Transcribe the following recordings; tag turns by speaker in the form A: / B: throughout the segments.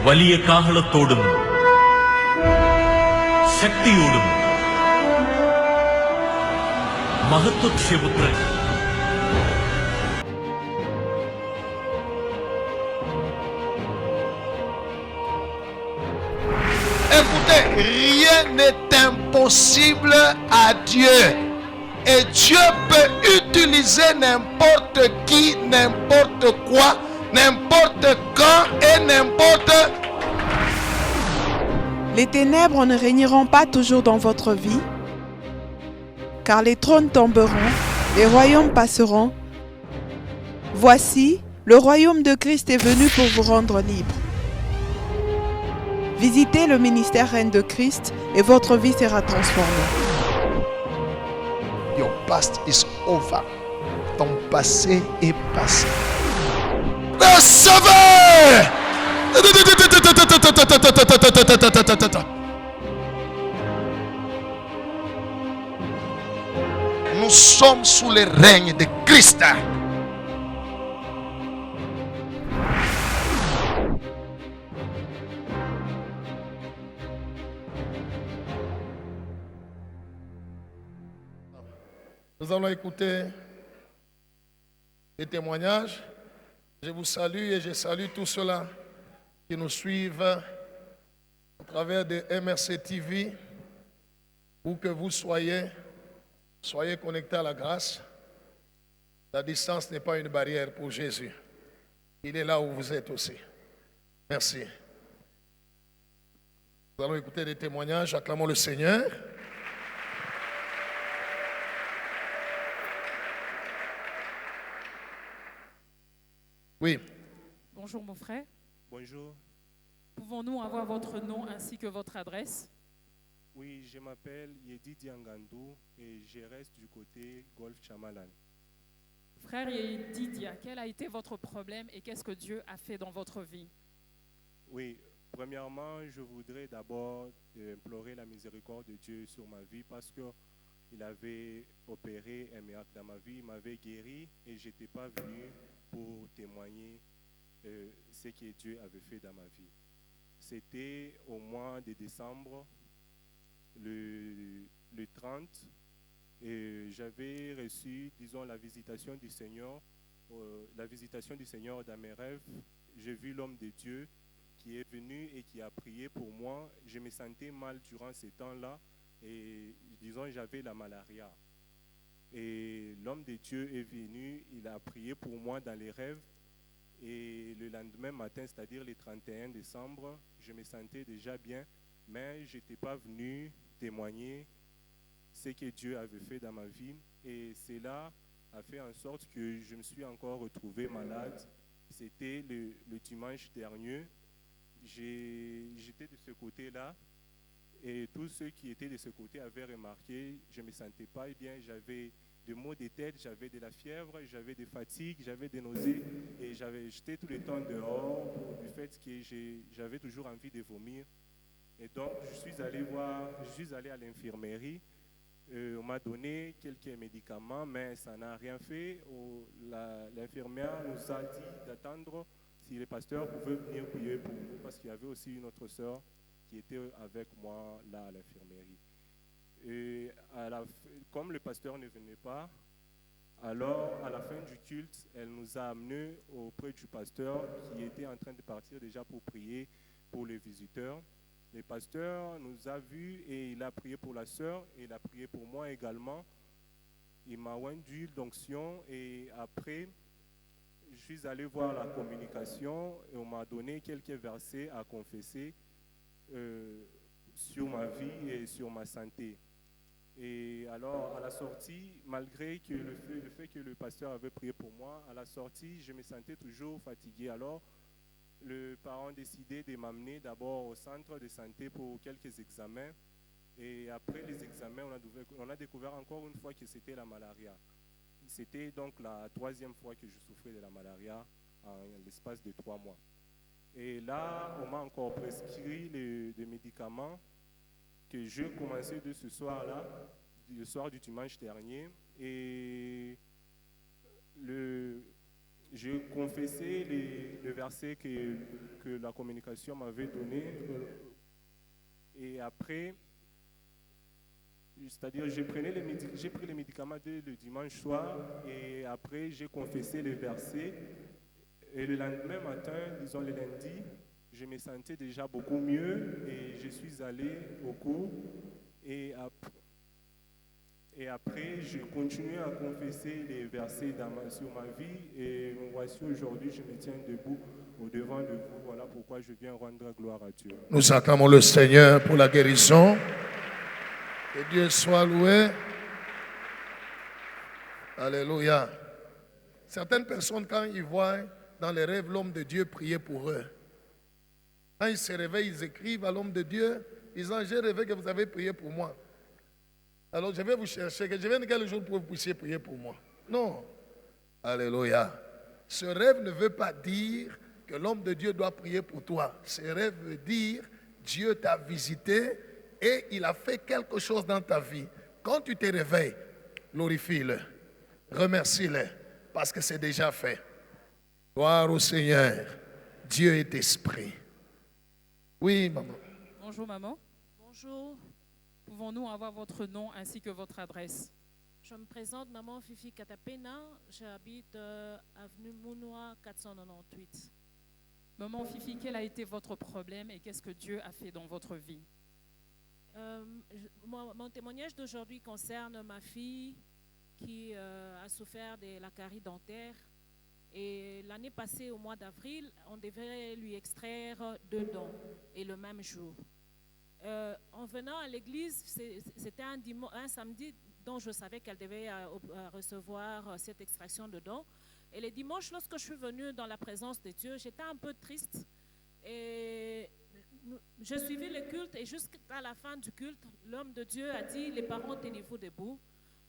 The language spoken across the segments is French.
A: വലിയ കാഹളത്തോടും ശക്തിയോടും മഹത്വക്ഷേപുത്രൻ
B: Écoutez, rien n'est impossible à Dieu. Et Dieu peut utiliser n'importe qui, n'importe quoi, n'importe quand et n'importe.
C: Les ténèbres ne régneront pas toujours dans votre vie, car les trônes tomberont, les royaumes passeront. Voici, le royaume de Christ est venu pour vous rendre libre. Visitez le ministère Reine de Christ et votre vie sera transformée.
B: Your past is over. Ton passé est passé. Recevez! Nous sommes sous le règne de Christ. Nous allons écouter les témoignages. Je vous salue et je salue tous ceux-là qui nous suivent à travers de MRC TV. Où que vous soyez connectés à la grâce. La distance n'est pas une barrière pour Jésus. Il est là où vous êtes aussi. Merci. Nous allons écouter des témoignages. Acclamons le Seigneur. Oui.
D: Bonjour mon frère.
E: Bonjour.
D: Pouvons-nous avoir votre nom ainsi que votre adresse?
E: Oui, je m'appelle Yedi Diangandou et je reste du côté Golf Chamalan.
D: Frère Didia, quel a été votre problème et qu'est-ce que Dieu a fait dans votre vie?
E: Oui, premièrement, je voudrais d'abord implorer la miséricorde de Dieu sur ma vie parce qu'il avait opéré un miracle dans ma vie, il m'avait guéri et je n'étais pas venu pour témoigner ce que Dieu avait fait dans ma vie. C'était au mois de décembre, le 30, et j'avais reçu, disons, la visitation du Seigneur dans mes rêves. J'ai vu l'homme de Dieu qui est venu et qui a prié pour moi. Je me sentais mal durant ces temps-là et, disons, j'avais la malaria. Et l'homme de Dieu est venu, il a prié pour moi dans les rêves. Et le lendemain matin, c'est-à-dire le 31 décembre, je me sentais déjà bien, mais je n'étais pas venu témoigner ce que Dieu avait fait dans ma vie. Et cela a fait en sorte que je me suis encore retrouvé malade. C'était le dimanche dernier. J'étais de ce côté-là. Et tous ceux qui étaient de ce côté avaient remarqué, je ne me sentais pas bien, j'avais des maux de tête, j'avais de la fièvre, j'avais des fatigues, j'avais des nausées et j'étais tout le temps dehors du fait que j'avais toujours envie de vomir. Et donc je suis allé à l'infirmerie, on m'a donné quelques médicaments mais ça n'a rien fait. L'infirmière nous a dit d'attendre si le pasteur pouvait venir prier pour nous parce qu'il y avait aussi une autre sœur qui était avec moi là à l'infirmerie. Et comme le pasteur ne venait pas, alors à la fin du culte, elle nous a amenés auprès du pasteur qui était en train de partir déjà pour prier pour les visiteurs. Le pasteur nous a vus et il a prié pour la sœur et il a prié pour moi également. Il m'a oint d'huile d'onction et après, je suis allé voir la communication et on m'a donné quelques versets à confesser sur ma vie et sur ma santé. Et alors, à la sortie, malgré que le fait que le pasteur avait prié pour moi, à la sortie, je me sentais toujours fatigué. Alors, le parent a décidé de m'amener d'abord au centre de santé pour quelques examens. Et après les examens, on a découvert encore une fois que c'était la malaria. C'était donc la troisième fois que je souffrais de la malaria en l'espace de 3 mois. Et là, on m'a encore prescrit des médicaments que j'ai commencé de ce soir-là, le soir du dimanche dernier. Et j'ai confessé le verset que la communication m'avait donné. Et après, c'est-à-dire j'ai pris les médicaments dès le dimanche soir et après j'ai confessé le verset. Et le lendemain matin, disons le lundi, je me sentais déjà beaucoup mieux et je suis allé au cours. Et après, je continue à confesser les versets sur ma vie. Et voici aujourd'hui, je me tiens debout au-devant de vous. Voilà pourquoi je viens rendre gloire à Dieu.
B: Nous acclamons le Seigneur pour la guérison. Que Dieu soit loué. Alléluia. Certaines personnes, quand ils voient dans les rêves l'homme de Dieu prier pour eux, quand ils se réveillent, ils écrivent à l'homme de Dieu, ils disent, j'ai rêvé que vous avez prié pour moi. Alors je vais vous chercher, que je vienne quel jour pour que vous puissiez prier pour moi. Non. Alléluia. Ce rêve ne veut pas dire que l'homme de Dieu doit prier pour toi. Ce rêve veut dire Dieu t'a visité et il a fait quelque chose dans ta vie. Quand tu te réveilles, glorifie-le, remercie-le, parce que c'est déjà fait. Gloire au Seigneur. Dieu est esprit. Oui, maman.
D: Bonjour maman.
F: Bonjour,
D: Pouvons-nous avoir votre nom ainsi que votre adresse?
F: je me présente Maman Fifi Katapena, j'habite avenue Mounois 498.
D: Maman Fifi, quel a été votre problème et qu'est-ce que Dieu a fait dans votre vie?
F: Mon témoignage d'aujourd'hui concerne ma fille qui a souffert de la carie dentaire. Et l'année passée, au mois d'avril, on devait lui extraire 2 dents, et le même jour. En venant à l'église, c'était un samedi dont je savais qu'elle devait recevoir cette extraction de dents. Et le dimanche, lorsque je suis venue dans la présence de Dieu, j'étais un peu triste. Et je suivis le culte et jusqu'à la fin du culte, l'homme de Dieu a dit, les parents, tenez-vous debout.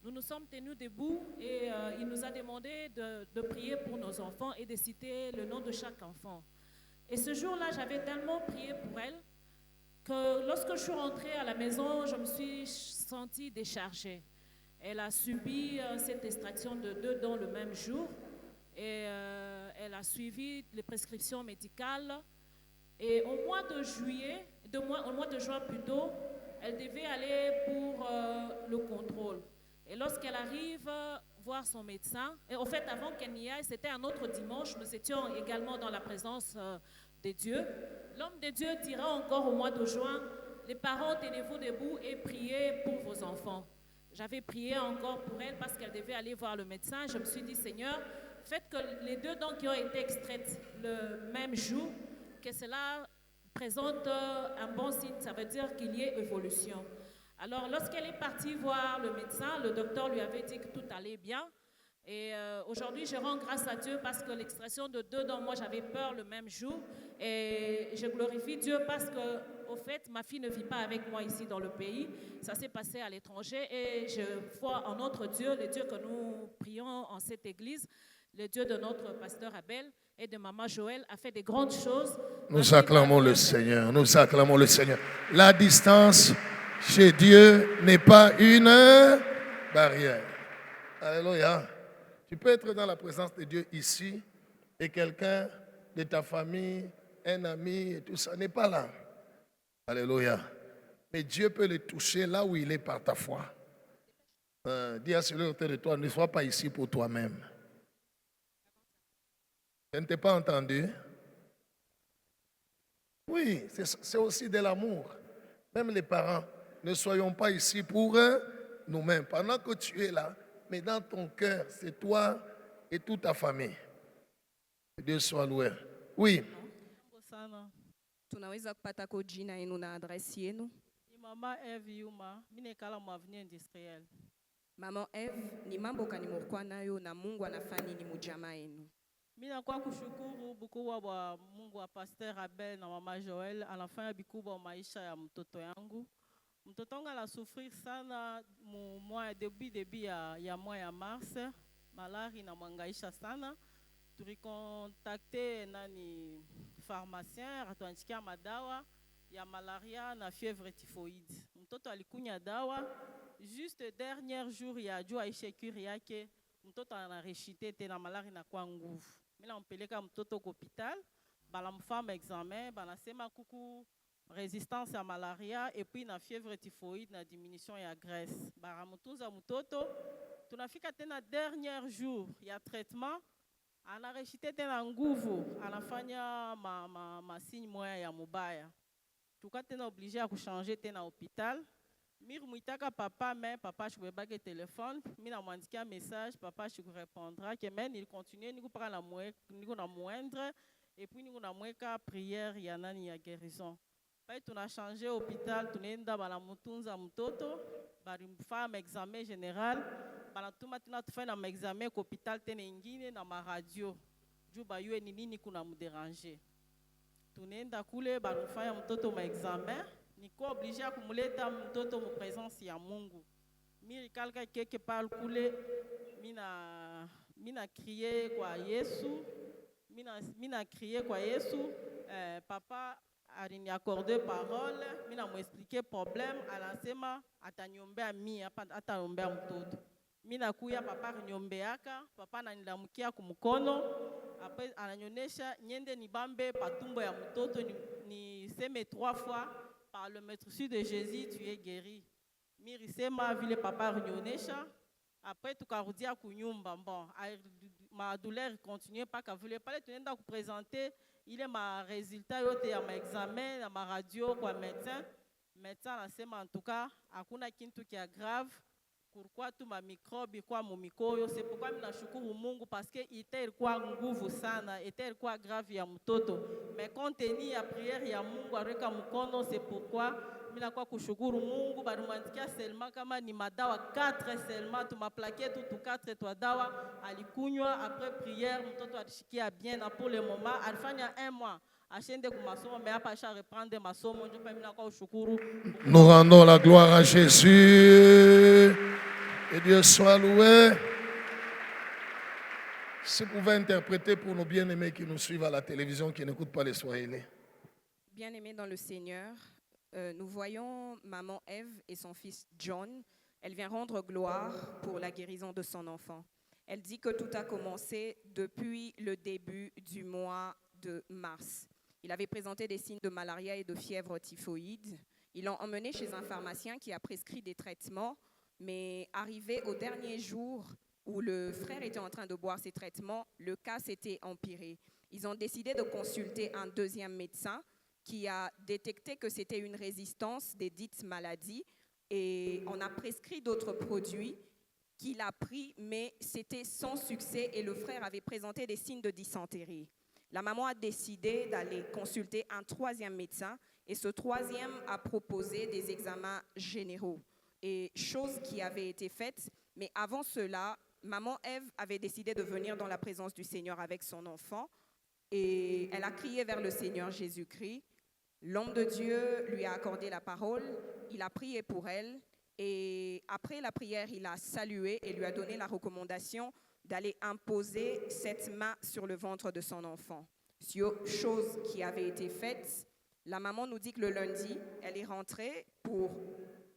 F: Nous nous sommes tenus debout et il nous a demandé de prier pour nos enfants et de citer le nom de chaque enfant. Et ce jour-là, j'avais tellement prié pour elle que lorsque je suis rentrée à la maison, je me suis sentie déchargée. Elle a subi cette extraction de 2 dents le même jour et elle a suivi les prescriptions médicales. Et au mois de juin plutôt, elle devait aller pour le contrôle. Et lorsqu'elle arrive voir son médecin, et en fait avant qu'elle n'y aille, c'était un autre dimanche, nous étions également dans la présence de Dieu. L'homme de Dieu dira encore au mois de juin, les parents, tenez-vous debout et priez pour vos enfants. J'avais prié encore pour elle parce qu'elle devait aller voir le médecin. Je me suis dit, Seigneur, faites que les 2 dents qui ont été extraites le même jour, que cela présente un bon signe, ça veut dire qu'il y ait évolution. Alors, lorsqu'elle est partie voir le médecin, le docteur lui avait dit que tout allait bien. Et aujourd'hui, je rends grâce à Dieu parce que l'extraction de 2 dents, moi, j'avais peur le même jour. Et je glorifie Dieu parce que, au fait, ma fille ne vit pas avec moi ici dans le pays. Ça s'est passé à l'étranger. Et je crois en notre Dieu, le Dieu que nous prions en cette église, le Dieu de notre pasteur Abel et de maman Joël, a fait de grandes choses.
B: Nous acclamons le Seigneur. Nous acclamons le Seigneur. La distance chez Dieu n'est pas une barrière. Alléluia. Tu peux être dans la présence de Dieu ici et quelqu'un de ta famille, un ami et tout ça n'est pas là. Alléluia. Mais Dieu peut le toucher là où il est par ta foi. Dis à celui autour de toi, ne sois pas ici pour toi-même. Je ne t'ai pas entendu. Oui, c'est aussi de l'amour. Même les parents, ne soyons pas ici pour nous-mêmes. Pendant que tu es là, mais dans ton cœur, c'est toi et toute ta famille. Que Dieu soit loué. Oui.
G: Tunaweza kupata ko jina yenu na adresi yenu?
H: Mama Eve Yuma, mimi nekala mu avenue industrielle.
G: Mama Eve, ni mambo gani mlikuwa nayo na Mungu anafanya nini mujamaa yenu?
H: Mimi nakuwa kushukuru bukubwa wa Mungu wa Pasteur Abel na mama Joel anafanya bikubwa maisha ya mtoto yangu. Mtoto wangu anasufrir sana début ya mois ya mars, malari na mwangaisha sana. Tulikontakte nani pharmacien atuandikia madawa ya malaria na fièvre typhoïde. Mtoto alikunya dawa juste dernier jour ya jua ishekuri yake mtoto anareshite tena malari na kwa nguvu. Mina mpeleka mtoto kwa hôpital, balamfanya examen, banasema kuku résistance à malaria et puis na fièvre typhoïde na diminution ya graisse. Baramutunza mtoto, tunafika tena dernier jour ya traitement, anareshite tena nguvu, anafanya signe moya ya mubaya. Tuka tena obligé à changer tena hôpital. Mir muitaka papa, mais papa je peux pas que téléphone, mina mwandikia message, papa je répondra que men il continue ni kupaka la moindre et puis ni kuna mweka prière ya nani ya guérison. Pai tuna changer hôpital, tunaenda bala mutunza mtoto, bari mfanya examen général, bala tuma tuna tufanya na examen kwa hôpital tena ingine na ma radio. Juu ba yue ni nini kuna mudéranger. Tunaenda kule bari mfanya mtoto ma examen. Niko obligé à kumuleta mtoto mu présence ya Mungu. Miri kalka quelque part kule mina crier kwa Yesu. Mina crier kwa Yesu. Papa alini accordé parole, mina mu expliquer problème, anasema ataniombea mimi hapa ataombea mtoto. Mina kuya papa nyombeaka, papa ananilamukia kumkono, après ananyonesha nyende nibambe patumbo ya mtoto ni seme 3 fois. Par le maître de Jésus, tu es guéri. Mirisema vile papa renyonesha. Après tukarudia kunyumba. Bon, ma douleur continue pas qu'à voulait pas tunaenda ku présenter il est ma résultat yote ya ma examen na ma radio kwa médecin. Médecin anasema en tout cas hakuna kintu kia grave. Pourquoi tu ma microbe kwa mumikoyo? C'est pourquoi mimi nashukuru Mungu parce que ilikuwa nguvu sana, ilikuwa grave ya mtoto. Mais compte tenu ya prière ya Mungu areka mkono, c'est pourquoi mimi nakuwa kushukuru Mungu balimwandikia seulement kama ni madawa 4 seulement tumaplaqué tout 4 twa dawa alikunywa après prière mtoto alishikia bien na pour le moment alifanya 1 mois.
B: Nous rendons la gloire à Jésus. Et Dieu soit loué. Si vous pouvez interpréter pour nos bien-aimés qui nous suivent à la télévision, qui n'écoutent pas les Swahili.
G: Bien-aimés dans le Seigneur, nous voyons maman Ève et son fils John. Elle vient rendre gloire pour la guérison de son enfant. Elle dit que tout a commencé depuis le début du mois de mars. Il avait présenté des signes de malaria et de fièvre typhoïde. Ils l'ont emmené chez un pharmacien qui a prescrit des traitements, mais arrivé au dernier jour où le frère était en train de boire ses traitements, le cas s'était empiré. Ils ont décidé de consulter un deuxième médecin qui a détecté que c'était une résistance des dites maladies et on a prescrit d'autres produits qu'il a pris, mais c'était sans succès et le frère avait présenté des signes de dysenterie. La maman a décidé d'aller consulter un troisième médecin et ce troisième a proposé des examens généraux et chose qui avait été faite. Mais avant cela, maman Ève avait décidé de venir dans la présence du Seigneur avec son enfant et elle a crié vers le Seigneur Jésus-Christ. L'homme de Dieu lui a accordé la parole, il a prié pour elle et après la prière, il a salué et lui a donné la recommandation d'aller imposer cette main sur le ventre de son enfant. Chose qui avait été faite. La maman nous dit que le lundi, elle est rentrée pour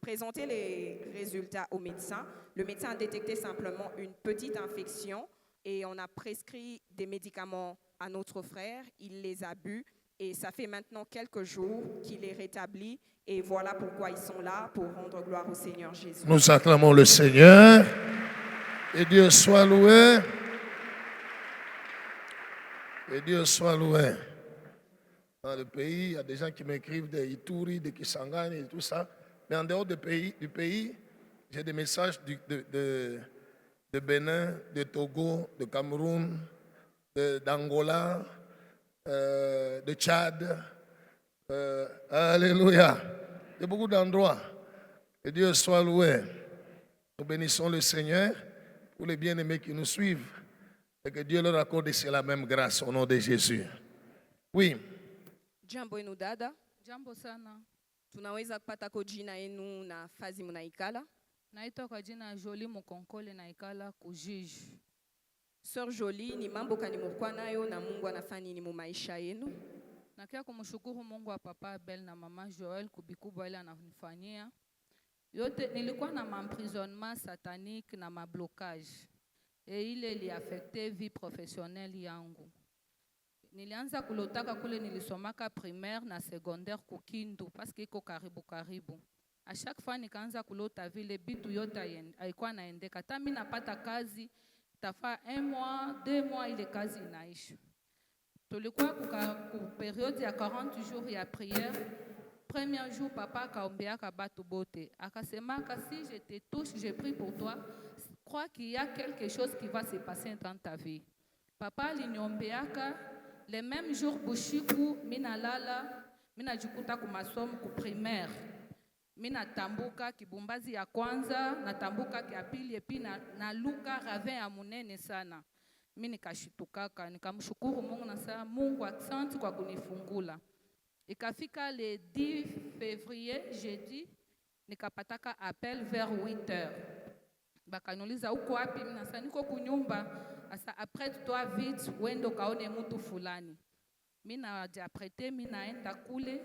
G: présenter les résultats au médecin. Le médecin a détecté simplement une petite infection et on a prescrit des médicaments à notre frère. Il les a bu et ça fait maintenant quelques jours qu'il est rétabli. Et voilà pourquoi ils sont là, pour rendre gloire au Seigneur Jésus.
B: Nous acclamons le Seigneur. Et Dieu soit loué. Et Dieu soit loué. Dans le pays, il y a des gens qui m'écrivent de Ituri, de Kisangani et tout ça. Mais en dehors du pays, j'ai des messages de Bénin, de Togo, de Cameroun, d'Angola, de Tchad. Alléluia. Il y a beaucoup d'endroits. Que Dieu soit loué. Nous bénissons le Seigneur pour les bien-aimés qui nous suivent et que Dieu leur accorde ici la même grâce au nom de Jésus. Oui.
G: Jambo enu dada.
I: Jambo sana.
G: Tunaweza kupata kwa jina yenu na fazi munaikala?
I: Naitwa kwa jina Jolie Mukonkole naikala kujiji.
G: Sœur Jolie, ni mambo gani mlikuwa nayo na Mungu anafanya nini mu maisha yenu?
I: Nakia kumshukuru Mungu wa papa Abel na mama Joel kubikubwa ile ananifanyia. Yote nilikuwa na emprisonnement satanique na mablocage. ile iliafekte vie professionnelle yangu. Nilianza kulotaka kule nilisomaka primaire na secondaire kukindu paske iko karibu karibu. A chaque fois nikaanza kulota vile bitu yote haikuwa naendeka. Hata mimi napata kazi tafa 1 mois, 2 mois ile kazi inaisha. Tulikuwa ku periode ya 40 jours ya prière. Premier jour papa akaombeaka batu bote. Akasemaka si je te touche, je prie pour toi, crois qu'il y a quelque chose qui va se passer dans ta vie. Papa aliniombeaka le même jour bushiku mina lala, mina jikuta ku masomo ku primaire. Mina tambuka kibumbazi ya kwanza, na tambuka kia pili epi na luka ravin ya munene sana. Mimi nikashitukaka, nikamshukuru Mungu na sasa Mungu asante kwa kunifungula. Ikafika le 10 février, jeudi, nikapataka appel vers 8h. Bakaniuliza uko wapi? Mimi nasema niko kunyumba. Asa après toi vite wendo kaone mtu fulani. Mimi najiaprete, mimi naenda kule,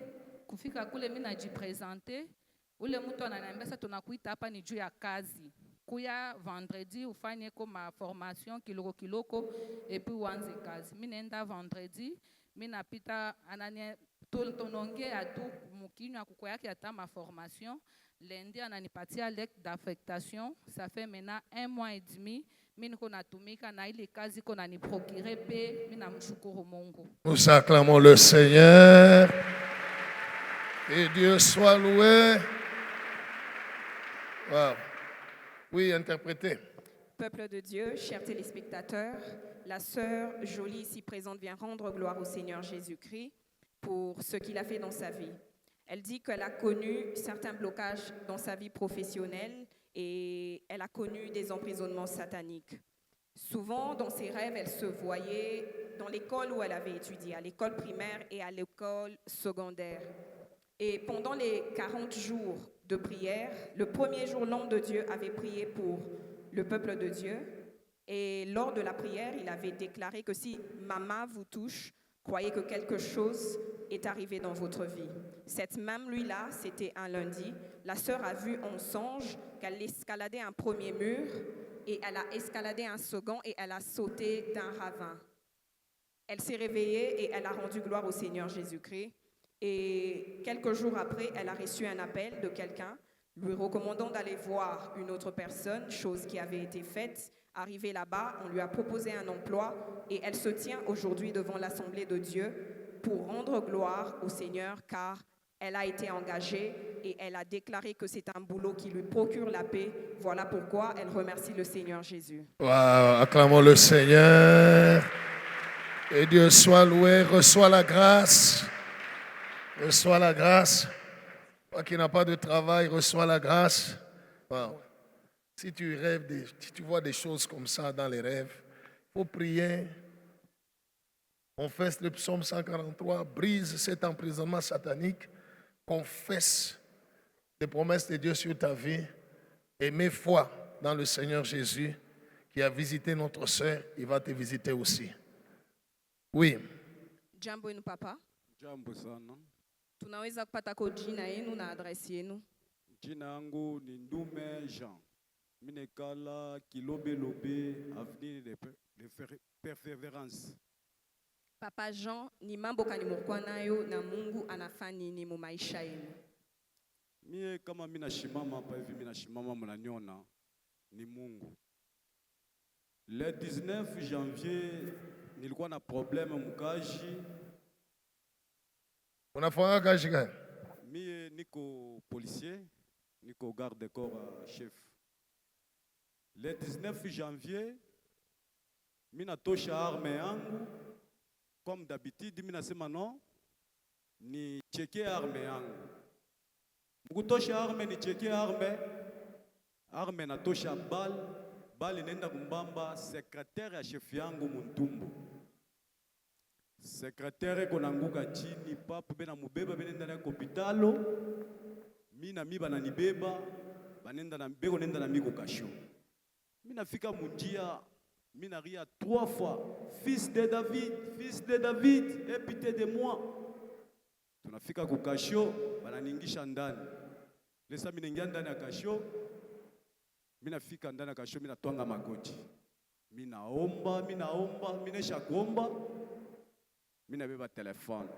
I: kufika kule mimi najipresenter. Ule mtu ananiambia sasa tunakuita hapa ni juu ya kazi. Kuya vendredi ufanye kama formation kiloko et puis uanze kazi. Mimi naenda vendredi, mimi napita anani tonongea tu mukinywa kuko yake ata ma formation. Lundi ananipatia lettre d'affectation, ça fait maintenant 1 mois et demi. Mimi niko natumika na ile kazi iko naniprocurer pe, mimi namshukuru Mungu.
B: Nous acclamons le Seigneur. Et Dieu soit loué. Wow. Oui, interprétez.
G: Peuple de Dieu, chers téléspectateurs, la sœur Jolie ici présente vient rendre gloire au Seigneur Jésus-Christ pour ce qu'il a fait dans sa vie. Elle dit qu'elle a connu certains blocages dans sa vie professionnelle et elle a connu des emprisonnements sataniques. Souvent, dans ses rêves, elle se voyait dans l'école où elle avait étudié, à l'école primaire et à l'école secondaire. Et pendant les 40 jours de prière, le premier jour, l'homme de Dieu avait prié pour le peuple de Dieu. Et lors de la prière, il avait déclaré que si maman vous touche, croyez que quelque chose est arrivé dans votre vie. Cette même nuit-là, c'était un lundi, la sœur a vu en songe qu'elle escaladait un premier mur et elle a escaladé un second et elle a sauté d'un ravin. Elle s'est réveillée et elle a rendu gloire au Seigneur Jésus-Christ. Et quelques jours après, elle a reçu un appel de quelqu'un lui recommandant d'aller voir une autre personne, chose qui avait été faite. Arrivée là-bas, on lui a proposé un emploi et elle se tient aujourd'hui devant l'Assemblée de Dieu pour rendre gloire au Seigneur car elle a été engagée et elle a déclaré que c'est un boulot qui lui procure la paix. Voilà pourquoi elle remercie le Seigneur Jésus.
B: Wow, acclamons le Seigneur. Et Dieu soit loué, reçois la grâce. Reçois la grâce. Toi qui n'as pas de travail, reçois la grâce. Wow. Si tu rêves, si tu vois des choses comme ça dans les rêves, il faut prier. Confesse le psaume 143, brise cet emprisonnement satanique, confesse les promesses de Dieu sur ta vie et mets foi dans le Seigneur Jésus qui a visité notre sœur, il va te visiter aussi. Oui.
G: Jambo yenu papa.
J: Jambo sana.
G: Tunaweza kupata ko jina yenu na adresi yenu?
J: Jina yangu ni Ndume Jean. Minekala Kilobe avenue de Persévérance.
G: Papa Jean, ni mambo kani mlikuwa nayo na Mungu anafanya nini mu maisha yenu?
J: Mie kama mimi nashimama hapa hivi, mimi nashimama mnaniona ni Mungu. Le 19 janvier nilikuwa na problème mkaji.
B: Unafanya kazi gani?
J: Mie niko policier, niko garde corps chef. Le 19 janvier, mimi natosha arme yangu. Comme d'habitude, mimi nasema non, ni cheke arme yangu. Mkutosha arme, ni cheke arme. Arme natosha bal inaenda kumbamba secrétaire ya chef yangu Muntumbu. Secrétaire konanguka chini, papu bena mubeba benenda na kopitalo. Mina mi bananibeba, banenda na mbeko nenda na miko kasho. Mina fika munjia, mina ria 3 fois, fils de David, aie pitié de moi. Tunafika kukasho, bananingisha ndani. Lesa mina ingia ndani ya kasho, mina fika ndani ya kasho, mina twanga magoti. minaomba, minesha kuomba, minabeba telefone,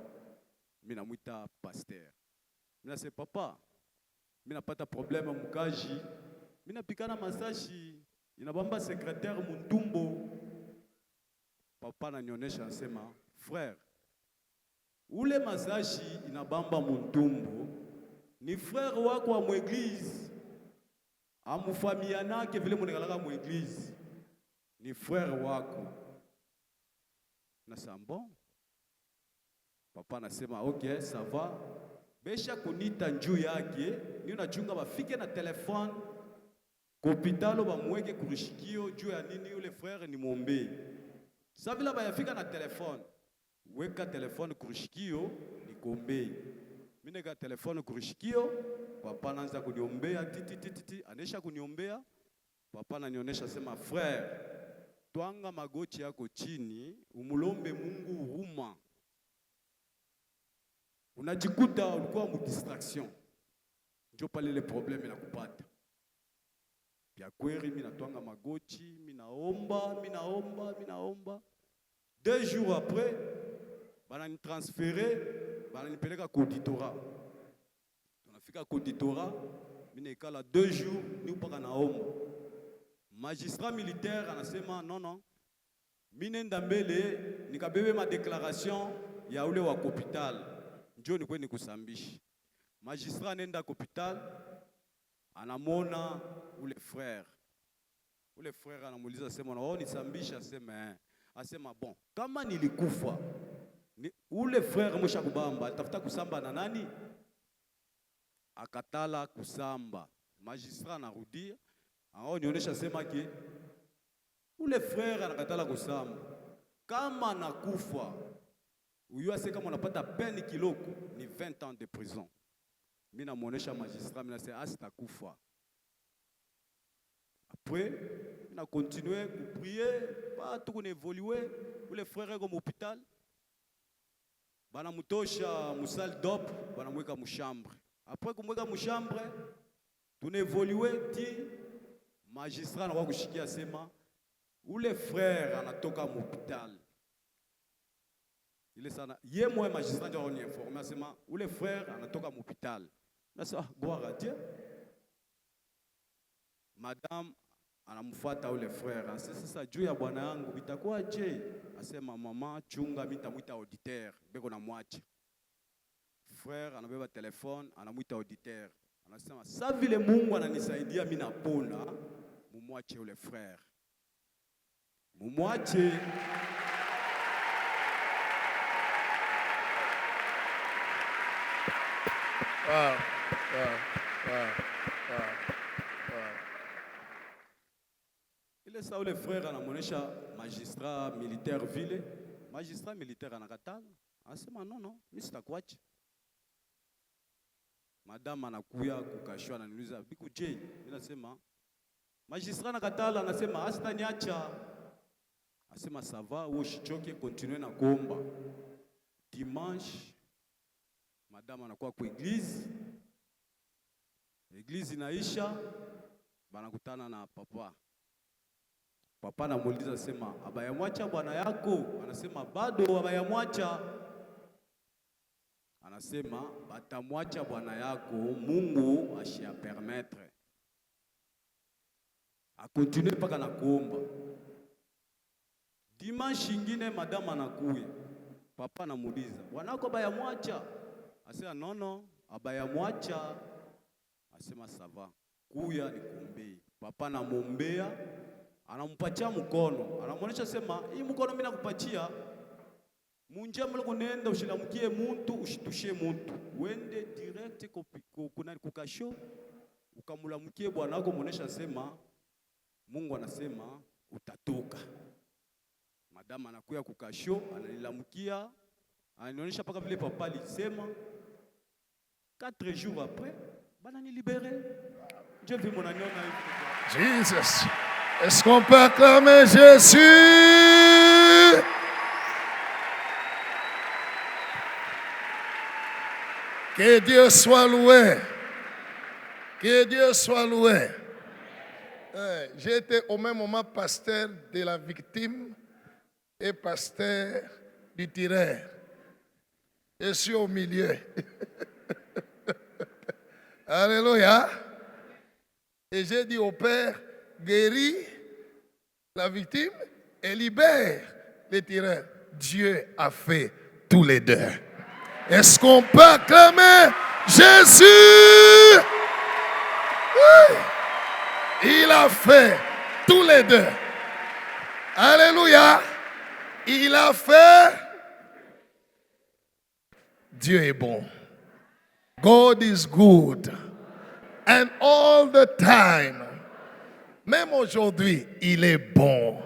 J: minamwita pasteur. Minase papa, minapata problème mukaji, minapikana masashi, inabamba secrétaire Muntumbo. Papa ananionyesha anasema, frère, ule masashi inabamba Muntumbo, ni frère wako wa mwéglise. Amufamianake vile munekalaka mwéglise. Ni frère wako. Nasema bon. Papa anasema okay, ça va. Besha kunita njuu yake, ni unachunga bafike na telefone. Kopitalo bamweke kurishikio juu ya nini yule frère ni muombe. Sasa vile bayafika na telefone. Weka telefone kurishikio ni kuombe. Mineka telefone kurishikio, papa anaanza kuniombea titi anesha kuniombea. Papa ananionyesha sema frère, twanga magoti yako chini, umulombe Mungu huruma. Unajikuta ulikuwa mu distraction. Ndio pale ile problème inakupata. Pia kweli mimi natwanga magoti, mimi naomba. 2 jours après, bana ni transférer, bana nipeleka ku auditorat. Tunafika ku auditorat, mimi nekala 2 jours, ni upaka naomba. Magistrat militaire anasema non, mimi nenda mbele nikabebe ma déclaration ya ule wa hospital. Njoo nikwe nikusambisha. Magistrat nenda hospital, anamona ule frère. Ule frère anamuuliza sema na wao nisambisha, asema bon, kama nilikufa ule frère mwisha kubamba atafuta kusamba na nani? Akatala kusamba. Magistrat anarudia, nionyesha sema ke ule frère anakatala kusamba. Kama nakufa, uyua se kama unapata peine kiloko ni 20 ans de prison. Mimi namuonesha magistrat, mimi nasema asitakufa. Après, on a continué à prier, pas tout évoluer. Pour les frères comme hôpital, bana mutosha musal dop, bana mweka mushambre. Après kumweka mushambre, tu évolué ti magistrat na kushikia sema ule frère anatoka mu hôpital. Il est sana. Yé moi magistrat ndio on informé sema ule frère anatoka mu hôpital. Na ça gloire à Dieu. Madame anamfuata ule frère. Sasa juu ya bwana yangu bitakuwa je? Asema mama chunga mitamwita auditeur. Beko na mwache. Frère anabeba telefone, anamwita auditeur. Anasema sasa vile Mungu ananisaidia mimi napona, mumwache ule frère. Mumwache.
B: Wow.
J: Ile sa ule frère anamonesha magistrat militaire vile. Magistrat militaire anakatala. Anasema non, mimi sitakuacha. Madame anakuya kukashwa ananiuliza biku je? Mimi nasema magistrat anakatala, anasema asitaniacha. Anasema ça va, ushichoke, continue na kuomba. Dimanche madame anakuwa kwa église. Église inaisha, banakutana na papa. Papa anamuuliza sema, abayamwacha bwana yako? Anasema bado abayamwacha. Anasema batamwacha bwana yako, Mungu ashia permettre. Akontinue paka na kuomba. Dimanche ingine madame anakuya. Papa anamuuliza, bwana yako abayamwacha? Asema non, abayamwacha. Asema ça va. Kuya nikuombee. Papa anamuombea. Anampatia mkono. Anamuonesha sema, hii mkono mimi nakupatia. Munje mloko nenda ushilamkie muntu, ushitushie muntu. Wende direct kukasho. Ukamulamkie bwana wako, muonesha sema Mungu anasema utatoka. Madama anakuya kukasho, ananilamkia, ananionyesha paka vile papa alisema. 4 jours après, bana ni libéré. Je vis mon agneau na
B: Jesus. Est-ce qu'on peut acclamer Jésus? Que Dieu soit loué. Que Dieu soit loué. J'ai été au même moment pasteur de la victime et pasteur du tireur. Je suis au milieu. Alléluia. Et j'ai dit au Père, guéris la victime et libère les tireurs. Dieu a fait tous les deux. Est-ce qu'on peut acclamer Jésus? Oui. Il a fait tous les deux. Alléluia. Il a fait. Dieu est bon. God is good. And all the time. Même aujourd'hui, il est bon.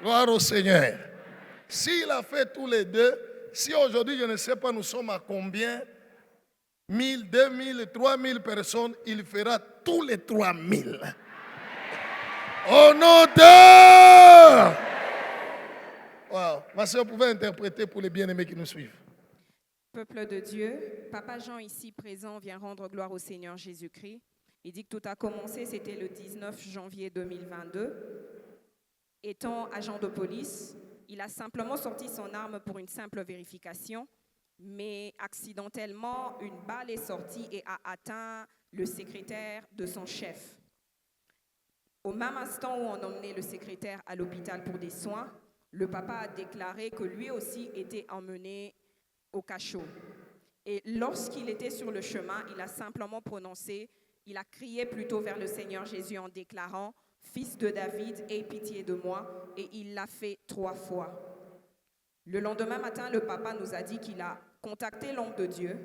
B: Gloire au Seigneur. S'il a fait tous les deux, si aujourd'hui, je ne sais pas, nous sommes à combien, 1000, 2000, 3000 personnes, il fera tous les 3000. Au nom de... Wow. Ma soeur pouvait interpréter pour les bien-aimés qui nous suivent.
G: Peuple de Dieu, Papa Jean ici présent vient rendre gloire au Seigneur Jésus-Christ. Il dit que tout a commencé, c'était le 19 janvier 2022. Étant agent de police, il a simplement sorti son arme pour une simple vérification, mais accidentellement, une balle est sortie et a atteint le secrétaire de son chef. Au même instant où on emmenait le secrétaire à l'hôpital pour des soins, le papa a déclaré que lui aussi était emmené au cachot. Et lorsqu'il était sur le chemin, il a simplement prononcé, il a crié plutôt vers le Seigneur Jésus en déclarant « Fils de David, aie pitié de moi » et il l'a fait 3 fois. Le lendemain matin, le papa nous a dit qu'il a contacté l'homme de Dieu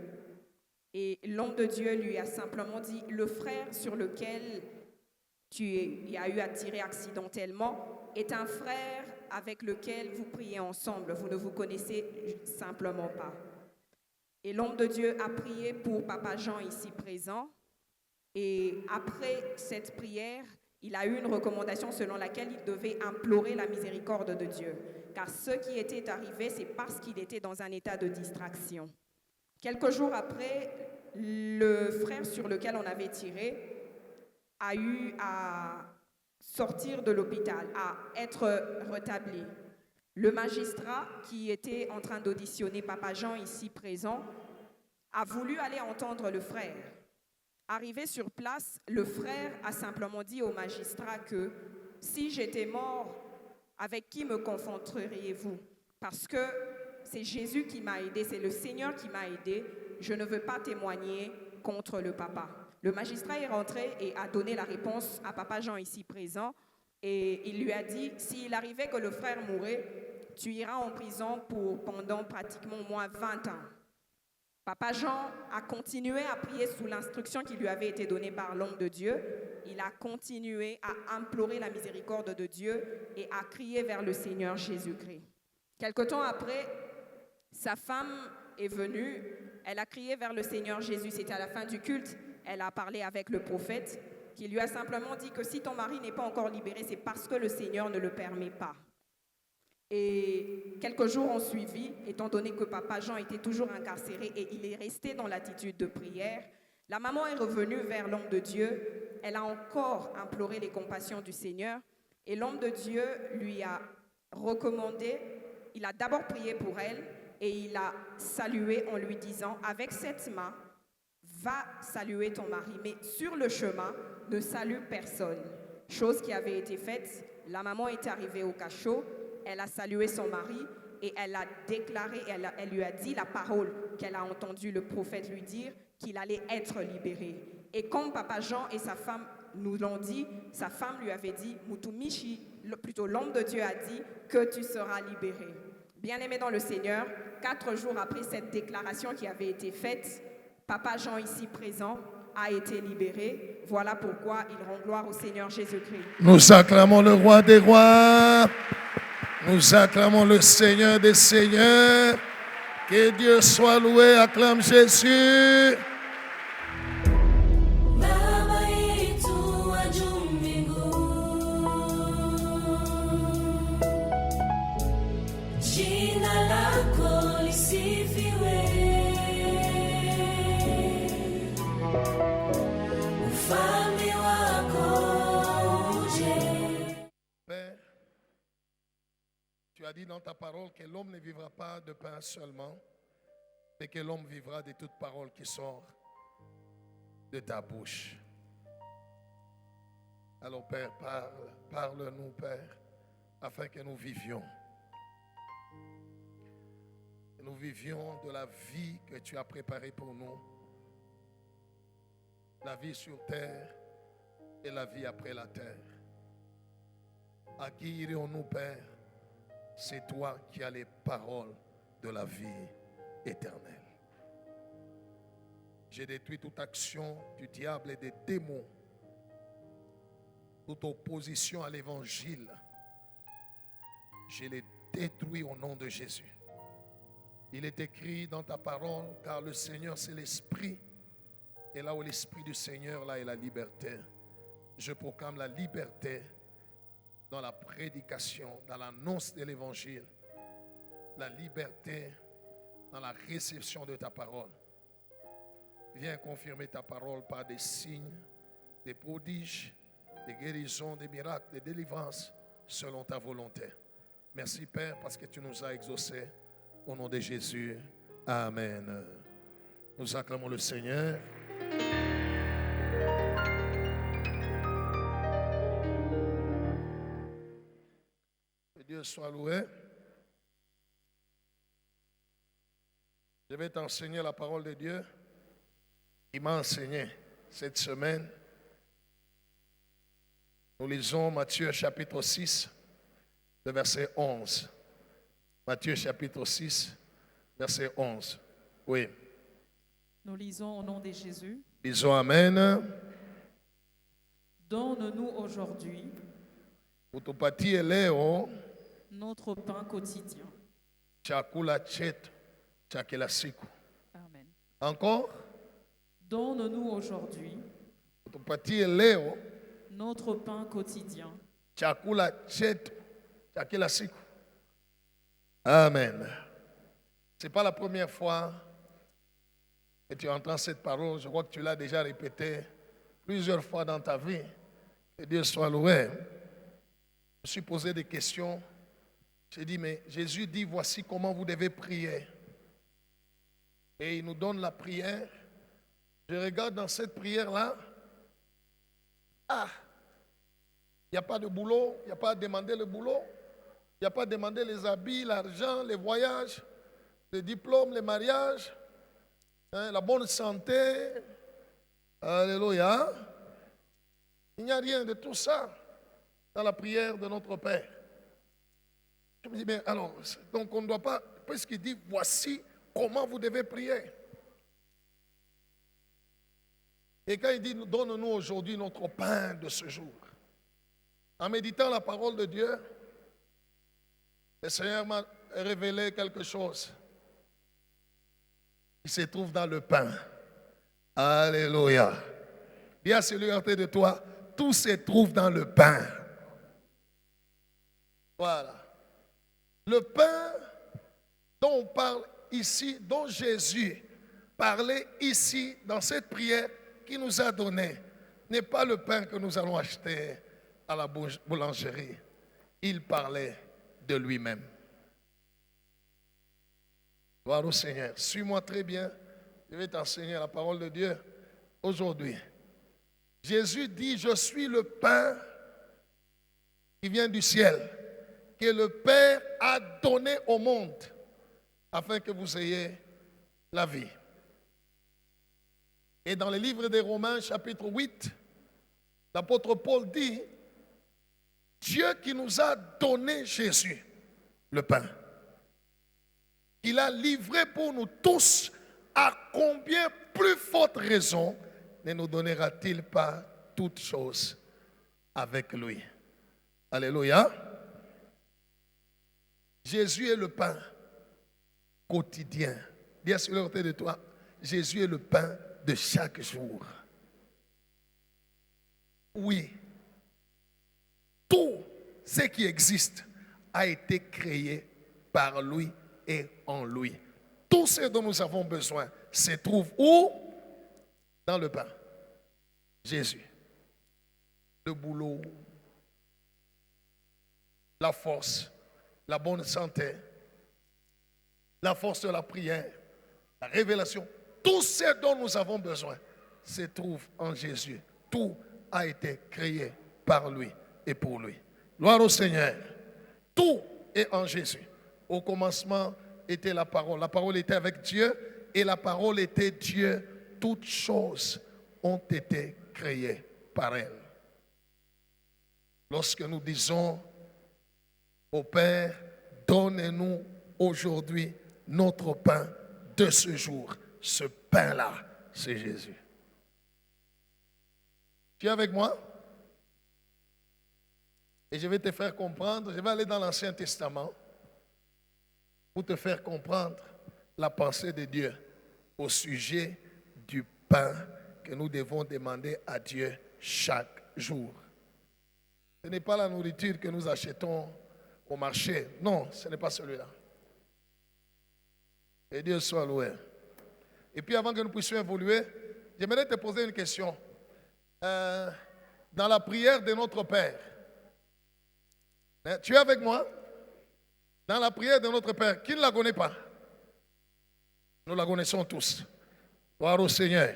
G: et l'homme de Dieu lui a simplement dit « Le frère sur lequel tu as eu à tirer accidentellement est un frère avec lequel vous priez ensemble. Vous ne vous connaissez simplement pas. » Et l'homme de Dieu a prié pour Papa Jean ici présent. Et après cette prière, il a eu une recommandation selon laquelle il devait implorer la miséricorde de Dieu. Car ce qui était arrivé, c'est parce qu'il était dans un état de distraction. Quelques jours après, le frère sur lequel on avait tiré a eu à sortir de l'hôpital, à être rétabli. Le magistrat qui était en train d'auditionner Papa Jean ici présent a voulu aller entendre le frère. Arrivé sur place, le frère a simplement dit au magistrat que si j'étais mort, avec qui me confronteriez-vous? Parce que c'est Jésus qui m'a aidé, c'est le Seigneur qui m'a aidé. Je ne veux pas témoigner contre le papa. Le magistrat est rentré et a donné la réponse à Papa Jean ici présent. Et il lui a dit, s'il arrivait que le frère mourait, tu iras en prison pendant pratiquement au moins 20 ans. Papa Jean a continué à prier sous l'instruction qui lui avait été donnée par l'homme de Dieu. Il a continué à implorer la miséricorde de Dieu et à crier vers le Seigneur Jésus-Christ. Quelque temps après, sa femme est venue. Elle a crié vers le Seigneur Jésus. C'était à la fin du culte. Elle a parlé avec le prophète qui lui a simplement dit que si ton mari n'est pas encore libéré, c'est parce que le Seigneur ne le permet pas. Et quelques jours ont suivi, étant donné que Papa Jean était toujours incarcéré et il est resté dans l'attitude de prière. La maman est revenue vers l'homme de Dieu. Elle a encore imploré les compassions du Seigneur. Et l'homme de Dieu lui a recommandé, il a d'abord prié pour elle et il a salué en lui disant, avec cette main, va saluer ton mari, mais sur le chemin, ne salue personne. Chose qui avait été faite, la maman est arrivée au cachot, elle a salué son mari et elle a déclaré, elle lui a dit la parole qu'elle a entendu le prophète lui dire, qu'il allait être libéré. Et comme Papa Jean et sa femme nous l'ont dit, sa femme lui avait dit, Mutumishi, plutôt l'homme de Dieu a dit que tu seras libéré. Bien-aimé dans le Seigneur, 4 jours après cette déclaration qui avait été faite, Papa Jean ici présent a été libéré. Voilà pourquoi il rend gloire au Seigneur Jésus-Christ.
B: Nous acclamons le roi des rois. Nous acclamons le Seigneur des seigneurs. Que Dieu soit loué. Acclame Jésus.
K: Ufalme wako
B: as dit dans ta parole que l'homme ne vivra pas de pain seulement, mais que l'homme vivra de toute parole qui sort de ta bouche. Alors Père, parle-nous Père, afin que nous vivions. Que nous vivions de la vie que tu as préparée pour nous. La vie sur terre et la vie après la terre. À qui irons-nous, Père? C'est toi qui as les paroles de la vie éternelle. J'ai détruit toute action du diable et des démons, toute opposition à l'évangile. Je les détruis au nom de Jésus. Il est écrit dans ta parole, car le Seigneur c'est l'Esprit. Et là où l'Esprit du Seigneur, là est la liberté. Je proclame la liberté dans la prédication, dans l'annonce de l'Évangile. La liberté dans la réception de ta parole. Viens confirmer ta parole par des signes, des prodiges, des guérisons, des miracles, des délivrances, selon ta volonté. Merci Père, parce que tu nous as exaucés. Au nom de Jésus, Amen. Nous acclamons le Seigneur. Que Dieu soit loué. Je vais t'enseigner la parole de Dieu. Il m'a enseigné cette semaine. Nous lisons Matthieu chapitre 6, le verset 11. Matthieu chapitre 6, verset 11. Oui.
D: Nous lisons au nom de Jésus.
B: Lisons Amen.
D: Donne-nous aujourd'hui
B: Utupatie leo
D: notre pain quotidien.
B: chakula chetu cha kila siku.
D: Amen.
B: Encore.
D: Donne-nous aujourd'hui
B: Utupatie leo
D: notre pain quotidien.
B: chakula chetu cha kila siku. Amen. Ce n'est pas la première fois que tu entends cette parole. Je crois que tu l'as déjà répétée plusieurs fois dans ta vie. Que Dieu soit loué. Je me suis posé des questions. J'ai dit, mais Jésus dit, voici comment vous devez prier. Et il nous donne la prière. Je regarde dans cette prière-là. Ah, il n'y a pas de boulot, il n'y a pas à demander le boulot. Il n'y a pas à demander les habits, l'argent, les voyages, les diplômes, les mariages, la bonne santé. Alléluia. Il n'y a rien de tout ça dans la prière de notre Père. Je me dis, mais alors, donc on ne doit pas, puisqu'il dit, voici comment vous devez prier. Et quand il dit, donne-nous aujourd'hui notre pain de ce jour. En méditant la parole de Dieu, le Seigneur m'a révélé quelque chose qui se trouve dans le pain. Alléluia. Dis à celui à côté de toi, tout se trouve dans le pain. Voilà. Le pain dont on parle ici, dont Jésus parlait ici dans cette prière qu'il nous a donnée, n'est pas le pain que nous allons acheter à la boulangerie. Il parlait de lui-même. Gloire au Seigneur. Suis-moi très bien. Je vais t'enseigner la parole de Dieu aujourd'hui. Jésus dit, je suis le pain qui vient du ciel, que le Père a donné au monde, afin que vous ayez la vie. Et dans le livre des Romains, chapitre 8, l'apôtre Paul dit, Dieu qui nous a donné Jésus, le pain, qu'il a livré pour nous tous, à combien plus forte raison ne nous donnera-t-il pas toutes choses avec lui? Alléluia. Jésus est le pain quotidien. Dis à celui à côté de toi, Jésus est le pain de chaque jour. Oui. Tout ce qui existe a été créé par lui et en lui. Tout ce dont nous avons besoin se trouve où? Dans le pain. Jésus. Le boulot, la force, la bonne santé, la force de la prière, la révélation, tout ce dont nous avons besoin se trouve en Jésus. Tout a été créé par lui et pour lui. Gloire au Seigneur. Tout est en Jésus. Au commencement était la parole. La parole était avec Dieu et la parole était Dieu. Toutes choses ont été créées par elle. Lorsque nous disons au Père, donne-nous aujourd'hui notre pain de ce jour. Ce pain-là, c'est Jésus. Tu es avec moi? Et je vais te faire comprendre, je vais aller dans l'Ancien Testament pour te faire comprendre la pensée de Dieu au sujet du pain que nous devons demander à Dieu chaque jour. Ce n'est pas la nourriture que nous achetons au marché. Non, ce n'est pas celui-là. Et Dieu soit loué. Et puis avant que nous puissions évoluer, j'aimerais te poser une question. Dans la prière de notre Père, tu es avec moi? Dans la prière de notre Père, qui ne la connaît pas? Nous la connaissons tous. Gloire au Seigneur.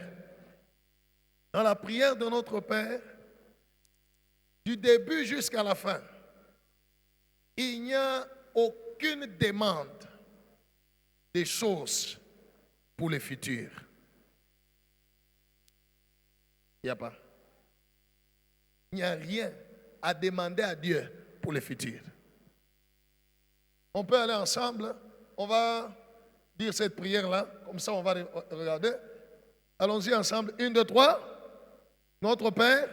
B: Dans la prière de notre Père, du début jusqu'à la fin, il n'y a aucune demande des choses pour le futur. Il n'y a pas. Il n'y a rien à demander à Dieu pour le futur. On peut aller ensemble, on va dire cette prière-là, comme ça on va regarder. Allons-y ensemble, 1, 2, 3. Notre Père,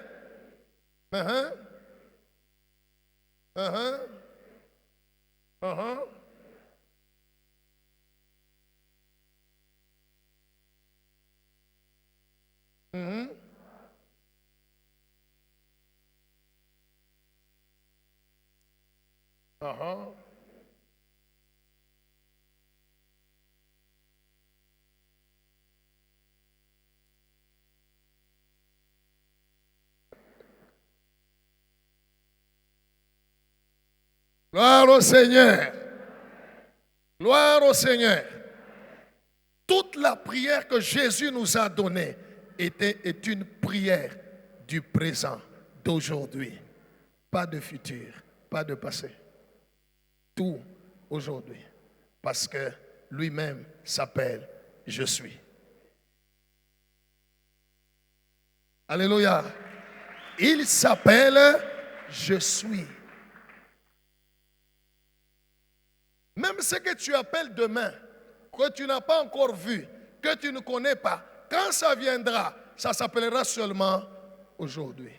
B: Gloire au Seigneur. Gloire au Seigneur. Toute la prière que Jésus nous a donnée est une prière du présent, d'aujourd'hui. Pas de futur, pas de passé. Tout aujourd'hui. Parce que lui-même s'appelle Je suis. Alléluia. Il s'appelle Je suis. Même ce que tu appelles demain, que tu n'as pas encore vu, que tu ne connais pas, quand ça viendra, ça s'appellera seulement aujourd'hui.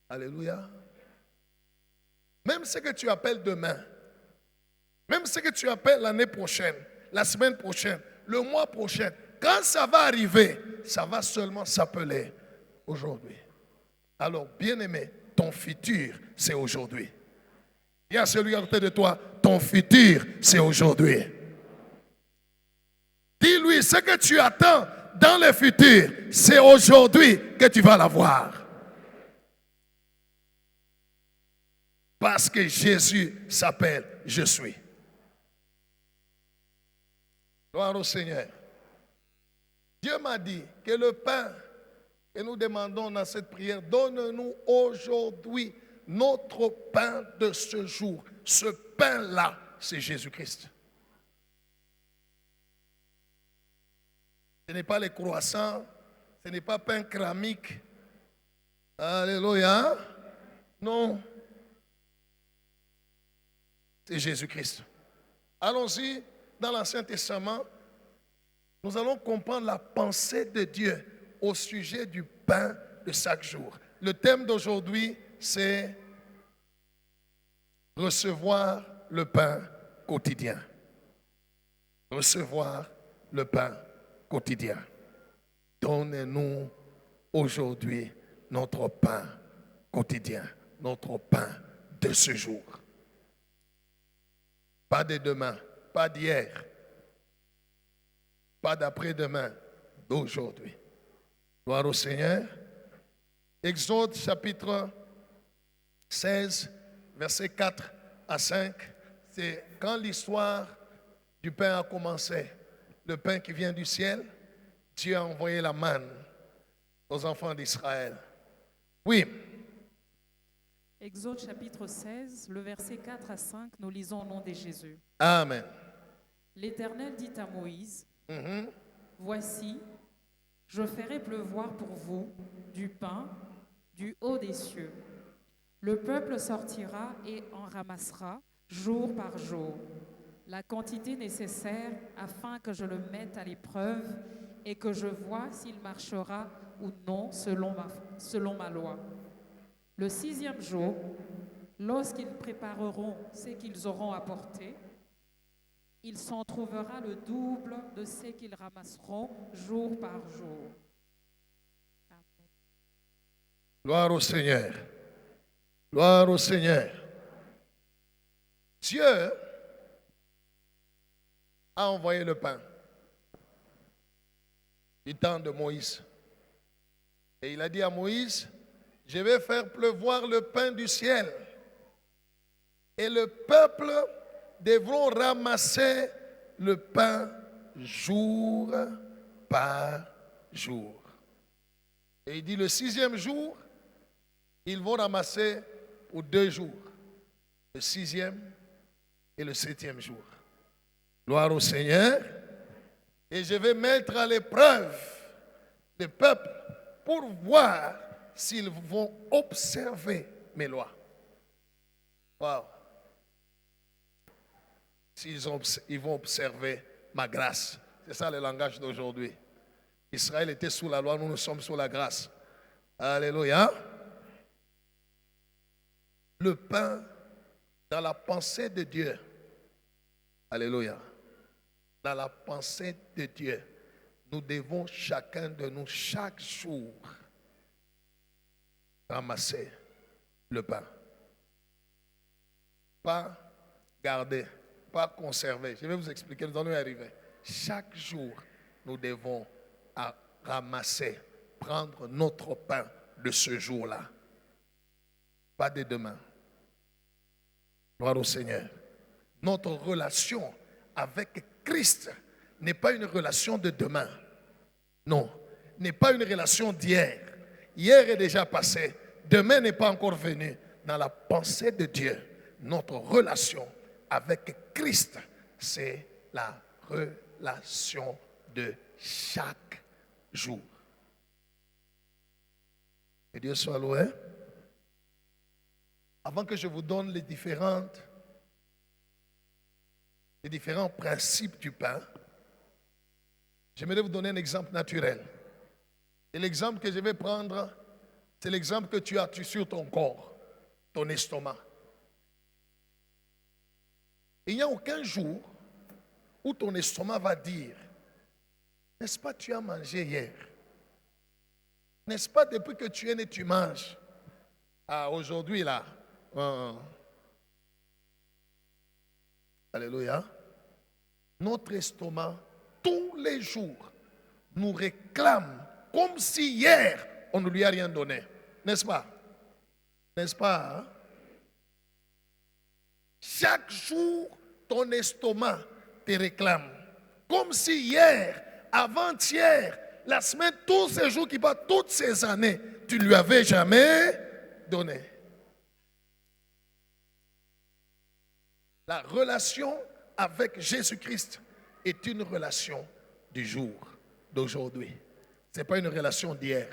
B: Alléluia. Même ce que tu appelles demain, même ce que tu appelles l'année prochaine, la semaine prochaine, le mois prochain, quand ça va arriver, ça va seulement s'appeler aujourd'hui. Alors, bien-aimé, ton futur, c'est aujourd'hui. Il y a celui à côté de toi, ton futur, c'est aujourd'hui. Dis-lui, ce que tu attends dans le futur, c'est aujourd'hui que tu vas l'avoir. Parce que Jésus s'appelle Je suis. Gloire au Seigneur. Dieu m'a dit que le pain que nous demandons dans cette prière, donne-nous aujourd'hui notre pain de ce jour. Ce pain-là, c'est Jésus-Christ. Ce n'est pas les croissants, ce n'est pas pain cramique. Alléluia. Non. C'est Jésus-Christ. Allons-y dans l'Ancien Testament. Nous allons comprendre la pensée de Dieu au sujet du pain de chaque jour. Le thème d'aujourd'hui, c'est recevoir le pain quotidien. Recevoir le pain quotidien. Donnez-nous aujourd'hui notre pain quotidien, notre pain de ce jour. Pas de demain, pas d'hier, pas d'après-demain, d'aujourd'hui. Gloire au Seigneur. Exode chapitre 16, versets 4 à 5, c'est quand l'histoire du pain a commencé. Le pain qui vient du ciel, Dieu a envoyé la manne aux enfants d'Israël. Oui.
D: Exode chapitre 16, le verset 4 à 5, nous lisons au nom de Jésus.
B: Amen.
D: L'Éternel dit à Moïse,
B: Mhm.
D: voici, je ferai pleuvoir pour vous du pain du haut des cieux. Le peuple sortira et en ramassera jour par jour la quantité nécessaire afin que je le mette à l'épreuve et que je vois s'il marchera ou non selon ma loi. Le 6e jour, lorsqu'ils prépareront ce qu'ils auront apporté, il s'en trouvera le double de ce qu'ils ramasseront jour par jour. Amen.
B: Gloire au Seigneur. Gloire au Seigneur. Dieu a envoyé le pain du temps de Moïse. Et il a dit à Moïse, je vais faire pleuvoir le pain du ciel. Et le peuple devront ramasser le pain jour par jour. Et il dit le 6e jour, ils vont ramasser pour 2 jours. Le 6e et le 7e jour. Gloire au Seigneur. Et je vais mettre à l'épreuve le peuple pour voir s'ils vont observer mes lois. Wow. Ils vont observer ma grâce. C'est ça le langage d'aujourd'hui. Israël était sous la loi, nous sommes sous la grâce. Alléluia. Le pain dans la pensée de Dieu. Alléluia. Dans la pensée de Dieu, nous devons chacun de nous, chaque jour, ramasser le pain. Pas garder, pas conserver. Je vais vous expliquer, nous allons y arriver. Chaque jour, nous devons ramasser, prendre notre pain de ce jour-là. Pas de demain. Gloire au Seigneur. Notre relation avec Christ n'est pas une relation de demain. Non, n'est pas une relation d'hier. Hier est déjà passé. Demain n'est pas encore venu. Dans la pensée de Dieu, notre relation avec Christ, c'est la relation de chaque jour. Que Dieu soit loué. Avant que je vous donne les différents principes du pain, j'aimerais vous donner un exemple naturel. Et l'exemple que je vais prendre, c'est l'exemple que tu as sur ton corps, ton estomac. Il n'y a aucun jour où ton estomac va dire, n'est-ce pas, tu as mangé hier? N'est-ce pas, depuis que tu es né, tu manges? Ah, aujourd'hui, là. Alléluia. Notre estomac, tous les jours, nous réclame comme si hier, on ne lui a rien donné. N'est-ce pas? N'est-ce pas? Hein? Chaque jour, ton estomac te réclame. Comme si hier, avant-hier, la semaine, tous ces jours qui passent, toutes ces années, tu ne lui avais jamais donné. La relation avec Jésus-Christ est une relation du jour, d'aujourd'hui. Ce n'est pas une relation d'hier.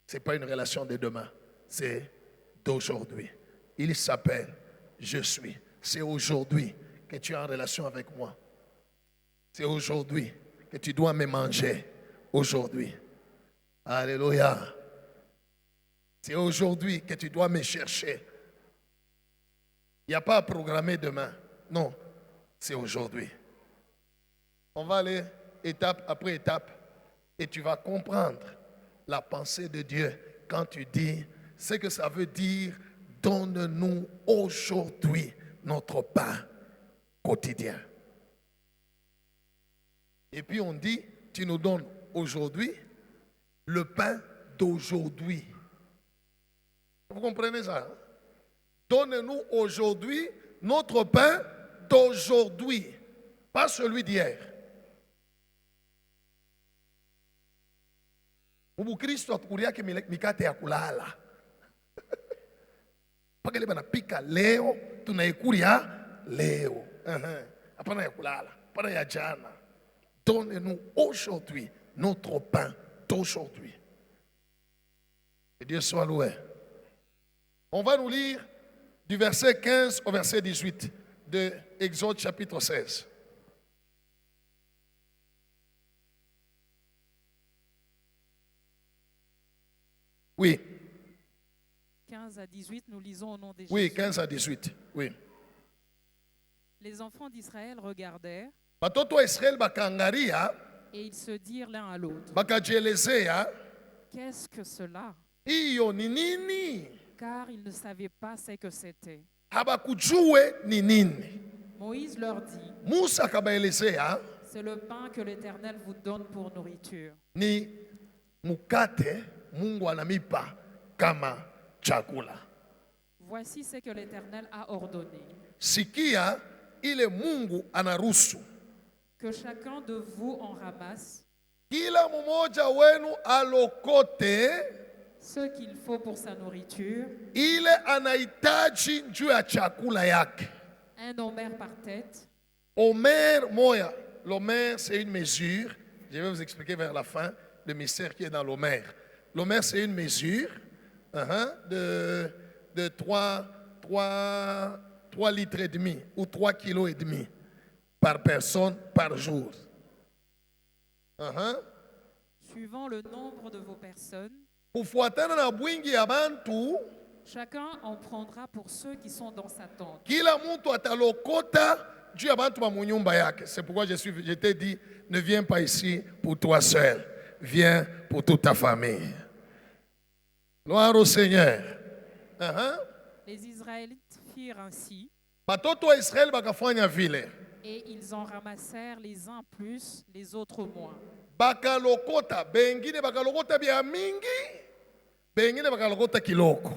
B: Ce n'est pas une relation de demain. C'est d'aujourd'hui. Il s'appelle Je suis. C'est aujourd'hui que tu es en relation avec moi. C'est aujourd'hui que tu dois me manger. Aujourd'hui. Alléluia. C'est aujourd'hui que tu dois me chercher. Il n'y a pas à programmer demain. Non, c'est aujourd'hui. On va aller étape après étape et tu vas comprendre la pensée de Dieu quand tu dis ce que ça veut dire. Donne-nous aujourd'hui notre pain quotidien. Et puis on dit, tu nous donnes aujourd'hui le pain d'aujourd'hui. Vous comprenez ça? Hein? Donne-nous aujourd'hui notre pain d'aujourd'hui, pas celui d'hier. Kristo atukuriake mikate ya kulala. Paka ile banapika leo tunaikuria leo. Hapana ya kulala, hapana ya jana. Donne-nous aujourd'hui notre pain d'aujourd'hui. Que Dieu soit loué. On va nous lire du verset 15 au verset 18 de Exode chapitre 16. Oui.
D: 15 à 18, nous lisons au nom des
B: Oui,
D: Jésus.
B: 15 à 18. Oui.
D: Les enfants d'Israël regardèrent
B: Batoto wa Israel bakangaria,
D: et ils se dirent l'un à l'autre,
B: bakajielezea,
D: qu'est-ce que cela?
B: hiyo ni nini?
D: Car ils ne savaient pas ce que c'était.
B: Habakujue ni nini?
D: Moïse leur dit,
B: Musa akabaelezea,
D: c'est le pain que l'Éternel vous donne pour nourriture.
B: ni mukate Mungu anamipa kama chakula.
D: Voici ce que l'Éternel a ordonné,
B: Sikia ile Mungu anaruhusu.
D: que chacun de vous en ramasse
B: Kila mmoja wenu alokote
D: ce qu'il faut pour sa nourriture,
B: ile anahitaji juu ya chakula yake.
D: un omer par tête,
B: Omer moya. L'omer, c'est une mesure. Je vais vous expliquer vers la fin le mystère qui est dans l'omer. L'omer, c'est une mesure de 3 litres et demi ou 3 kilos et demi par personne par jour.
D: suivant le nombre de vos personnes.
B: Kufuatana na bwingi ya bantu,
D: Chacun en prendra pour ceux qui sont dans sa tente.
B: kila mtu atalokota juu ya bantu ba munyumba yake. C'est pourquoi je t'ai dit, ne viens pas ici pour toi seul. Viens pour toute ta famille. Gloire au Seigneur.
D: Les Israélites firent ainsi,
B: Batoto wa Israel bakafanya vile.
D: et ils en ramassèrent les uns plus, les autres moins.
B: Bakalokota, bengine bakalokota bya mingi, bengine bakalokota kiloko.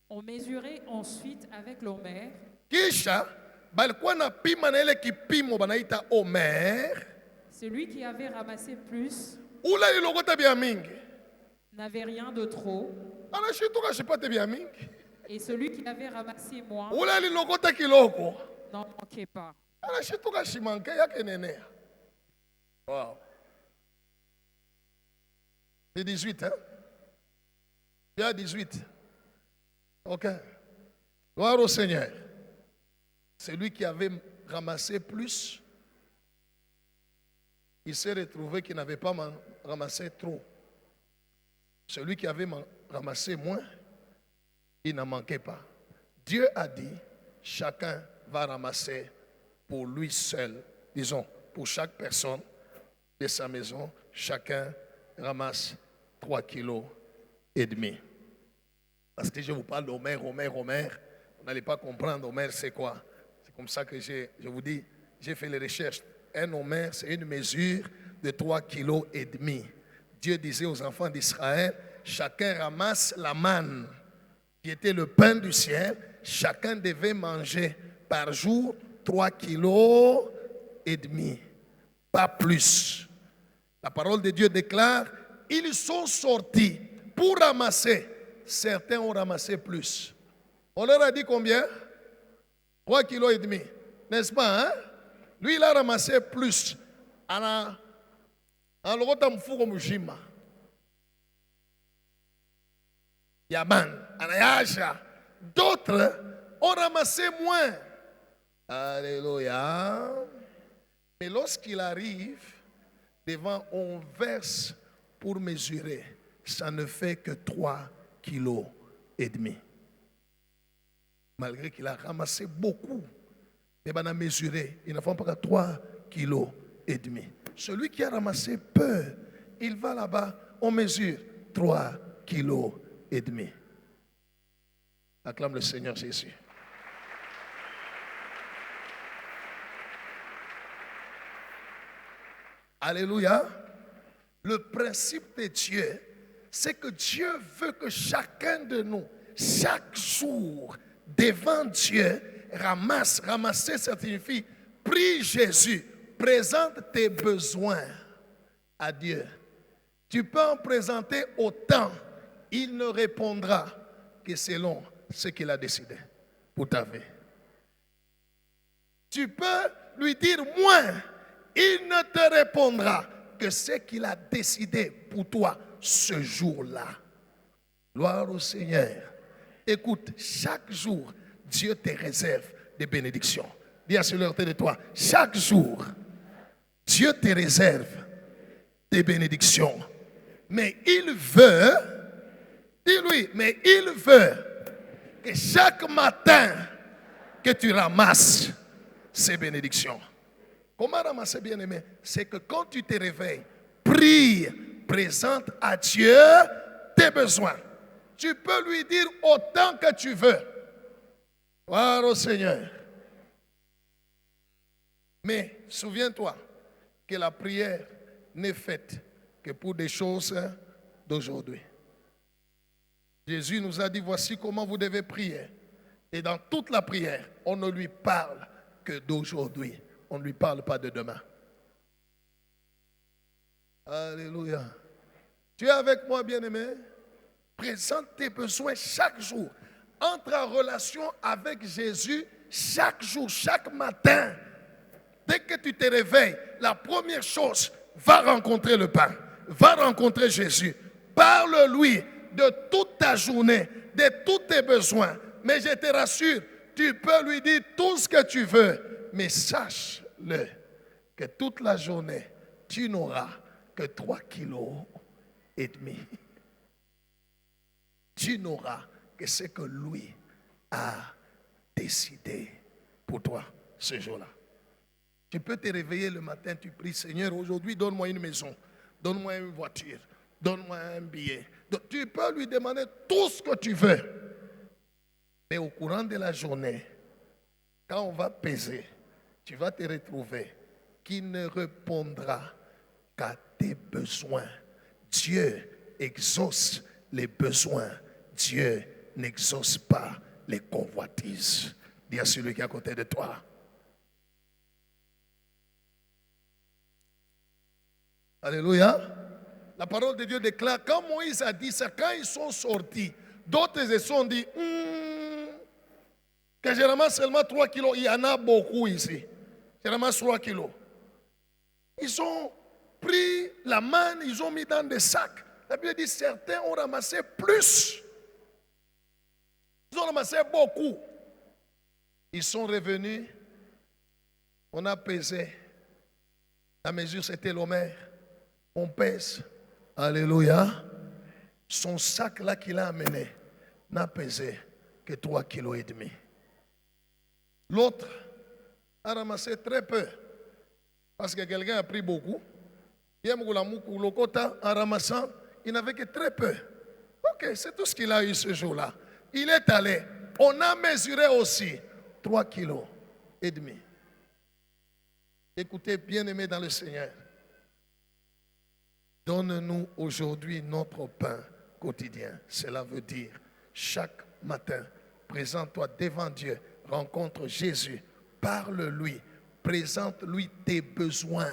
D: On mesurait ensuite avec l'omer
B: Kisha balikuwa na pima na ile kipimo banaita omer.
D: celui qui avait ramassé plus
B: Ula ilokota bya mingi.
D: n'avait rien de trop,
B: Anashituka shipate bya mingi.
D: et celui qui avait ramassé moins
B: Ula ilokota kiloko.
D: n'en manquait pas.
B: Anashituka shimanke yake nenea. Wow. C'est 18, hein? Il y a 18. Ok. Gloire au Seigneur. Celui qui avait ramassé plus, il s'est retrouvé qu'il n'avait pas ramassé trop. Celui qui avait ramassé moins, il n'en manquait pas. Dieu a dit, chacun va ramasser pour lui seul. Disons, pour chaque personne de sa maison, chacun ramasse 3 kilos et demi. Parce que je vous parle d'Omer, vous n'allez pas comprendre Omer c'est quoi. C'est comme ça que je vous dis, j'ai fait les recherches. Un Omer, c'est une mesure de 3 kilos et demi. Dieu disait aux enfants d'Israël, chacun ramasse la manne, qui était le pain du ciel. Chacun devait manger par jour 3 kilos et demi, pas plus. La parole de Dieu déclare, ils sont sortis pour ramasser. Certains ont ramassé plus. On leur a dit combien? 3 kilos et demi. N'est-ce pas, hein? Lui, il a ramassé plus. En logota mfuko mujima. Yaman, anayasha. D'autres ont ramassé moins. Alléluia. Mais lorsqu'il arrive devant, on verse pour mesurer. Ça ne fait que 3 kilos et demi. Malgré qu'il a ramassé beaucoup, mais on a mesuré, il ne faut pas que 3 kilos et demi. Celui qui a ramassé peu, il va là-bas, on mesure 3 kilos et demi. Acclame le Seigneur Jésus. Alléluia. Le principe de Dieu, c'est que Dieu veut que chacun de nous chaque jour, devant Dieu, ramasser, ça signifie, prie Jésus, présente tes besoins à Dieu. Tu peux en présenter autant, il ne répondra que selon ce qu'il a décidé pour ta vie. Tu peux lui dire moins, il ne te répondra que ce qu'il a décidé pour toi ce jour-là. Gloire au Seigneur. Écoute, chaque jour, Dieu te réserve des bénédictions. Dis à celui de toi, chaque jour, Dieu te réserve des bénédictions. Mais il veut, dis-lui, mais il veut que chaque matin que tu ramasses ces bénédictions. Comment ramasser, bien-aimé? C'est que quand tu te réveilles, prie, présente à Dieu tes besoins. Tu peux lui dire autant que tu veux. Gloire au Seigneur. Mais souviens-toi que la prière n'est faite que pour des choses d'aujourd'hui. Jésus nous a dit, voici comment vous devez prier. Et dans toute la prière, on ne lui parle que d'aujourd'hui. On ne lui parle pas de demain. Alléluia. Tu es avec moi, bien-aimé? Présente tes besoins chaque jour. Entre en relation avec Jésus chaque jour, chaque matin. Dès que tu te réveilles, la première chose, va rencontrer le pain. Va rencontrer Jésus. Parle-lui de toute ta journée, de tous tes besoins. Mais je te rassure, tu peux lui dire tout ce que tu veux. Mais sache-le que toute la journée, tu n'auras que 3,5 kilos. Tu n'auras que ce que lui a décidé pour toi ce jour-là. Tu peux te réveiller le matin, tu pries, Seigneur, aujourd'hui donne-moi une maison, donne-moi une voiture, donne-moi un billet. Donc, tu peux lui demander tout ce que tu veux. Mais au courant de la journée, quand on va peser, tu vas te retrouver qui ne répondra qu'à tes besoins. Dieu exauce les besoins. Dieu n'exauce pas les convoitises. Dis à celui qui est à côté de toi. Alléluia. La parole de Dieu déclare, quand Moïse a dit ça, quand ils sont sortis, d'autres se sont dit, que je ramasse seulement 3 kilos, il y en a beaucoup ici. Je ramasse 3 kilos. Ils ont pris la manne, ils ont mis dans des sacs. La Bible dit, certains ont ramassé plus. Ils ont ramassé beaucoup. Ils sont revenus. On a pesé. La mesure, c'était l'homère. On pèse. Alléluia. Son sac là qu'il a amené n'a pesé que 3,5 kilos. L'autre a ramassé très peu. Parce que quelqu'un a pris beaucoup. En ramassant, il n'avait que très peu. Ok, c'est tout ce qu'il a eu ce jour-là. Il est allé. On a mesuré aussi 3,5 kilos. Écoutez, bien-aimés dans le Seigneur. Donne-nous aujourd'hui notre pain quotidien. Cela veut dire, chaque matin, présente-toi devant Dieu, rencontre Jésus, parle-lui, présente-lui tes besoins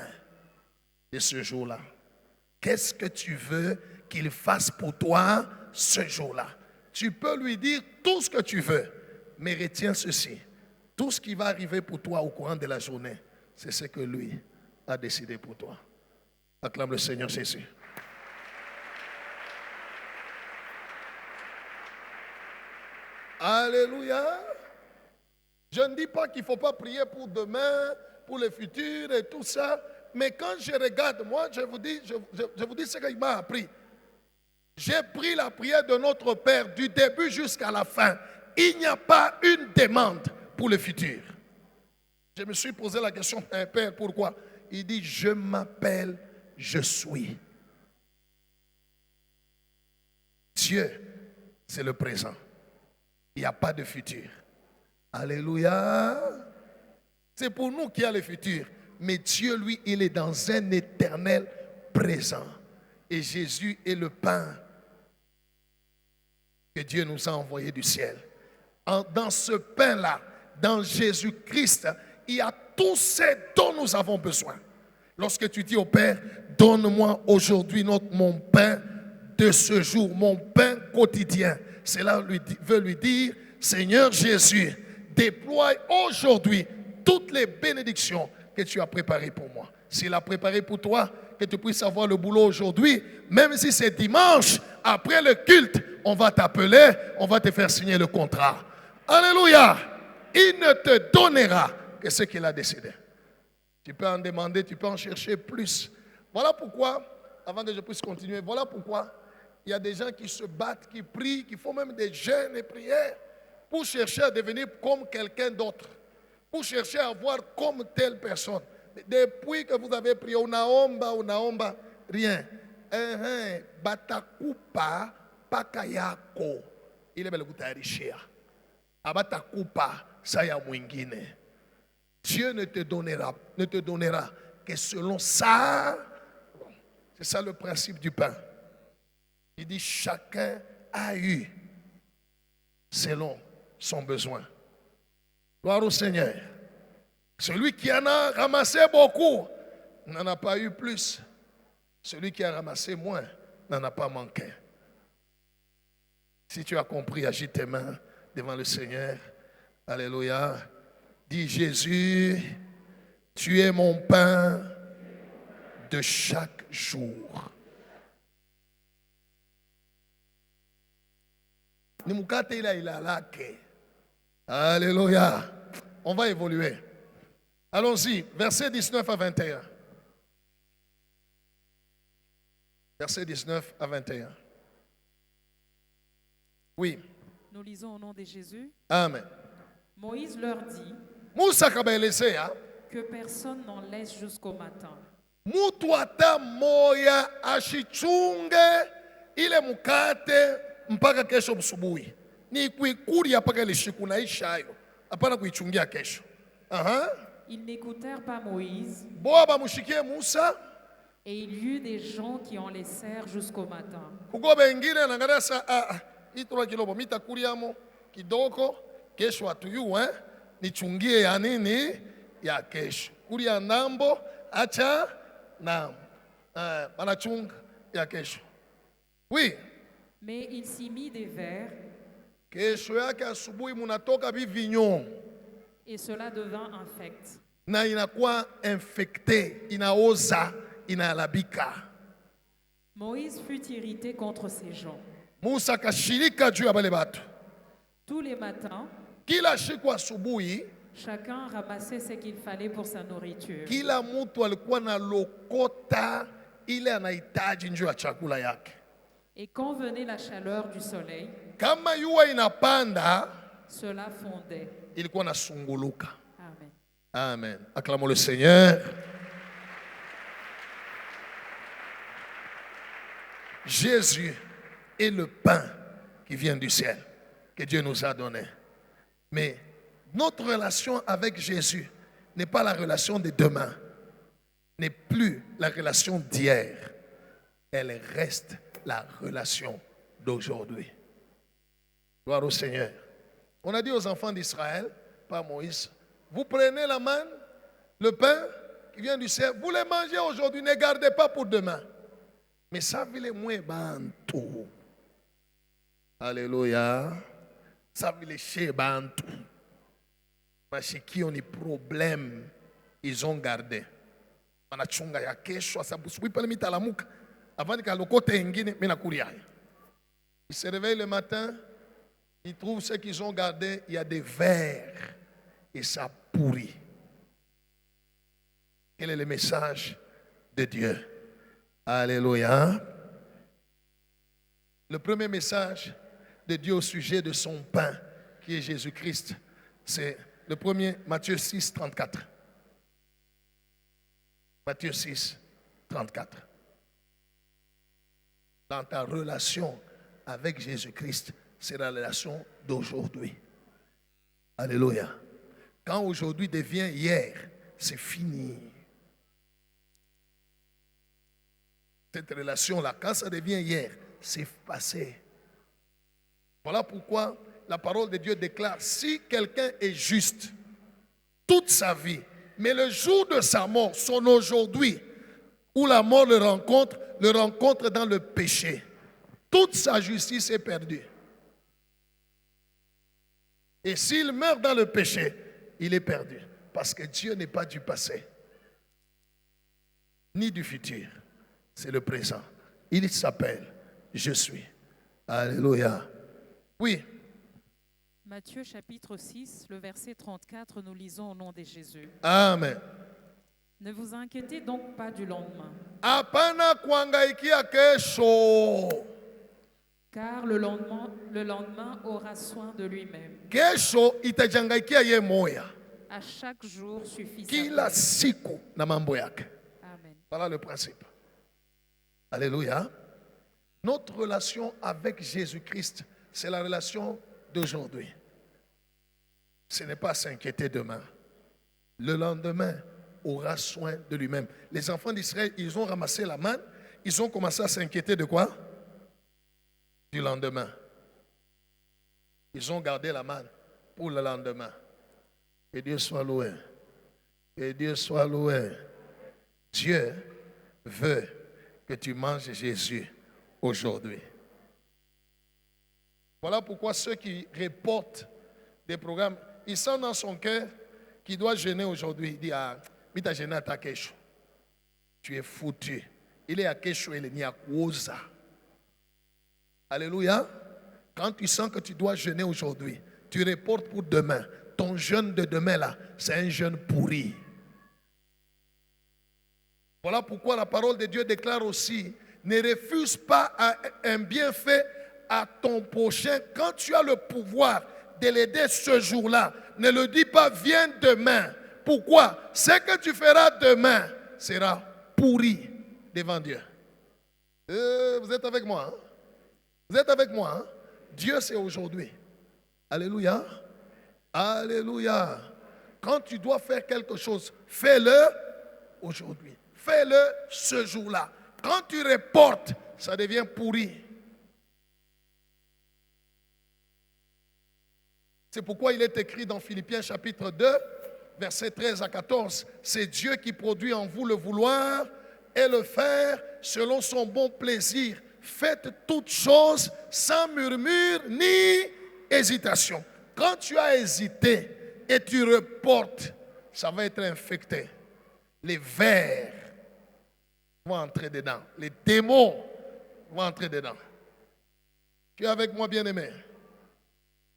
B: de ce jour-là. Qu'est-ce que tu veux qu'il fasse pour toi ce jour-là? Tu peux lui dire tout ce que tu veux, mais retiens ceci. Tout ce qui va arriver pour toi au courant de la journée, c'est ce que lui a décidé pour toi. Acclame le Seigneur Jésus. Alléluia. Je ne dis pas qu'il ne faut pas prier pour demain, pour le futur et tout ça. Mais quand je regarde, moi, je vous dis ce qu'il m'a appris. J'ai pris la prière de notre Père du début jusqu'à la fin. Il n'y a pas une demande pour le futur. Je me suis posé la question, Père, pourquoi? Il dit, je m'appelle, je suis. Dieu, c'est le présent. Il n'y a pas de futur. Alléluia. C'est pour nous qu'il y a le futur. Mais Dieu, lui, il est dans un éternel présent. Et Jésus est le pain que Dieu nous a envoyé du ciel. Dans ce pain-là, dans Jésus-Christ, il y a tout ce dont nous avons besoin. Lorsque tu dis au Père, donne-moi aujourd'hui mon pain de ce jour, mon pain quotidien. Cela veut lui dire, Seigneur Jésus, déploie aujourd'hui toutes les bénédictions que tu as préparées pour moi. S'il a préparé pour toi, que tu puisses avoir le boulot aujourd'hui, même si c'est dimanche, après le culte, on va t'appeler, on va te faire signer le contrat. Alléluia! Il ne te donnera que ce qu'il a décidé. Tu peux en demander, tu peux en chercher plus. Voilà pourquoi, avant que je puisse continuer, voilà pourquoi il y a des gens qui se battent, qui prient, qui font même des jeûnes et prières pour chercher à devenir comme quelqu'un d'autre, pour chercher à voir comme telle personne. Depuis que vous avez prié, unaomba, rien. Batakupa pakayako. Ile bele kutayarishia. Abatakupa saya mwingine. Dieu ne te donnera que selon ça. C'est ça le principe du pain. Il dit chacun a eu selon son besoin. Gloire au Seigneur. Celui qui en a ramassé beaucoup n'en a pas eu plus. Celui qui a ramassé moins n'en a pas manqué. Si tu as compris, agite tes mains devant le Seigneur. Alléluia. Dis Jésus, tu es mon pain de chaque jour. Alléluia. On va évoluer. Allons-y, versets 19 à 21. Versets 19 à 21. Oui.
D: Nous lisons au nom de Jésus.
B: Amen.
D: Moïse leur dit
B: que
D: personne n'en laisse jusqu'au matin.
B: Mutu ata moya ashichunge ile mukate mpaka kesho busubuhi. Ni kuikuria mpaka lishiku naisha hayo. Hapana kuichungia kesho.
D: Ils n'écoutèrent pas Moïse.
B: Boa mushikie Musa.
D: Et il y eut des gens qui en laissèrent jusqu'au matin.
B: Kuko bengine nangalia sa itula kilobo mitakuriamo kidogo kesho atuyu nichungie ya nini ya kesho. Kuria nambo acha nam. Banachunga ya kesho. Oui.
D: Mais il s'y mit des vers.
B: Kesho yake asubuhi munatoka bivinyo.
D: Et cela devint infect.
B: Na inakuwa infecté, inaoza, inalabika.
D: Moïse fut irrité contre ces gens.
B: Musa kashirika juu ya bale batu.
D: Tous les matins,
B: kila siku asubuhi,
D: chacun ramassait ce qu'il fallait pour sa nourriture.
B: Kila mtu alikuwa na lokota ile anahitaji njoo ya chakula yake.
D: Et quand venait la chaleur du soleil,
B: kama jua inapanda,
D: cela fondait.
B: Ilikuwa nasunguluka.
D: Amen.
B: Amen. Acclamons le Seigneur. Jésus est le pain qui vient du ciel, que Dieu nous a donné. Mais notre relation avec Jésus n'est pas la relation de demain, n'est plus la relation d'hier. Elle reste la relation d'aujourd'hui. Gloire au Seigneur. On a dit aux enfants d'Israël, par Moïse, vous prenez la manne, le pain qui vient du ciel, vous les mangez aujourd'hui, ne gardez pas pour demain. Mais ça, il est moins bantou. Alléluia. Ça, il est chez bantou. Parce qui ont des problèmes, ils ont gardé. Wanachunga ya kesho, sababu pale mitalamuka. Avant que le côté ingine, mina kuria. Ils se réveillent le matin, ils trouvent ce qu'ils ont gardé, il y a des vers et ça pourrit. Quel est le message de Dieu? Alléluia. Le premier message de Dieu au sujet de son pain, qui est Jésus-Christ, c'est le premier, Matthieu 6, 34. Matthieu 6, 34. Dans ta relation avec Jésus-Christ, c'est la relation d'aujourd'hui. Alléluia. Quand aujourd'hui devient hier, c'est fini. Cette relation-là, quand ça devient hier, c'est passé. Voilà pourquoi la parole de Dieu déclare, si quelqu'un est juste toute sa vie, mais le jour de sa mort, son aujourd'hui, où la mort le rencontre dans le péché, toute sa justice est perdue. Et s'il meurt dans le péché, il est perdu. Parce que Dieu n'est pas du passé, ni du futur. C'est le présent. Il s'appelle Je suis. Alléluia. Oui.
D: Matthieu chapitre 6, le verset 34, nous lisons au nom de Jésus.
B: Amen.
D: Ne vous inquiétez donc pas du lendemain.
B: Hapana kuangaikia kesho.
D: Car le lendemain aura soin de lui-même.
B: Kesho itajangaikia ye moya.
D: À chaque jour suffit sa
B: Kila
D: peine.
B: siku na mambo yake.
D: Amen.
B: Voilà le principe. Alléluia. Notre relation avec Jésus-Christ, c'est la relation d'aujourd'hui. Ce n'est pas s'inquiéter demain. Le lendemain aura soin de lui-même. Les enfants d'Israël, ils ont ramassé la manne, ils ont commencé à s'inquiéter de quoi? Du lendemain. Ils ont gardé la manne pour le lendemain. Que Dieu soit loué. Que Dieu soit loué. Dieu veut que tu manges Jésus aujourd'hui. Voilà pourquoi ceux qui reportent des programmes, ils sentent dans son cœur qu'il doit jeûner aujourd'hui. Il dit, ah, mais tu as jeûné à ta Kesho. Tu es foutu. Il est à Kesho, il est ni à Kouza. Alléluia. Quand tu sens que tu dois jeûner aujourd'hui, tu reportes pour demain. Ton jeûne de demain là, c'est un jeûne pourri. Voilà pourquoi la parole de Dieu déclare aussi, ne refuse pas un bienfait à ton prochain quand tu as le pouvoir de l'aider ce jour-là. Ne le dis pas, viens demain. Pourquoi? Ce que tu feras demain sera pourri devant Dieu. Vous êtes avec moi, hein? Vous êtes avec moi, hein? Dieu, c'est aujourd'hui. Alléluia. Alléluia. Quand tu dois faire quelque chose, fais-le aujourd'hui. Fais-le ce jour-là. Quand tu reportes, ça devient pourri. C'est pourquoi il est écrit dans Philippiens chapitre 2, versets 13 à 14. C'est Dieu qui produit en vous le vouloir et le faire selon son bon plaisir. Faites toutes choses sans murmure ni hésitation. Quand tu as hésité et tu reportes, ça va être infecté. Les vers vont entrer dedans. Les démons vont entrer dedans. Tu es avec moi, bien-aimé?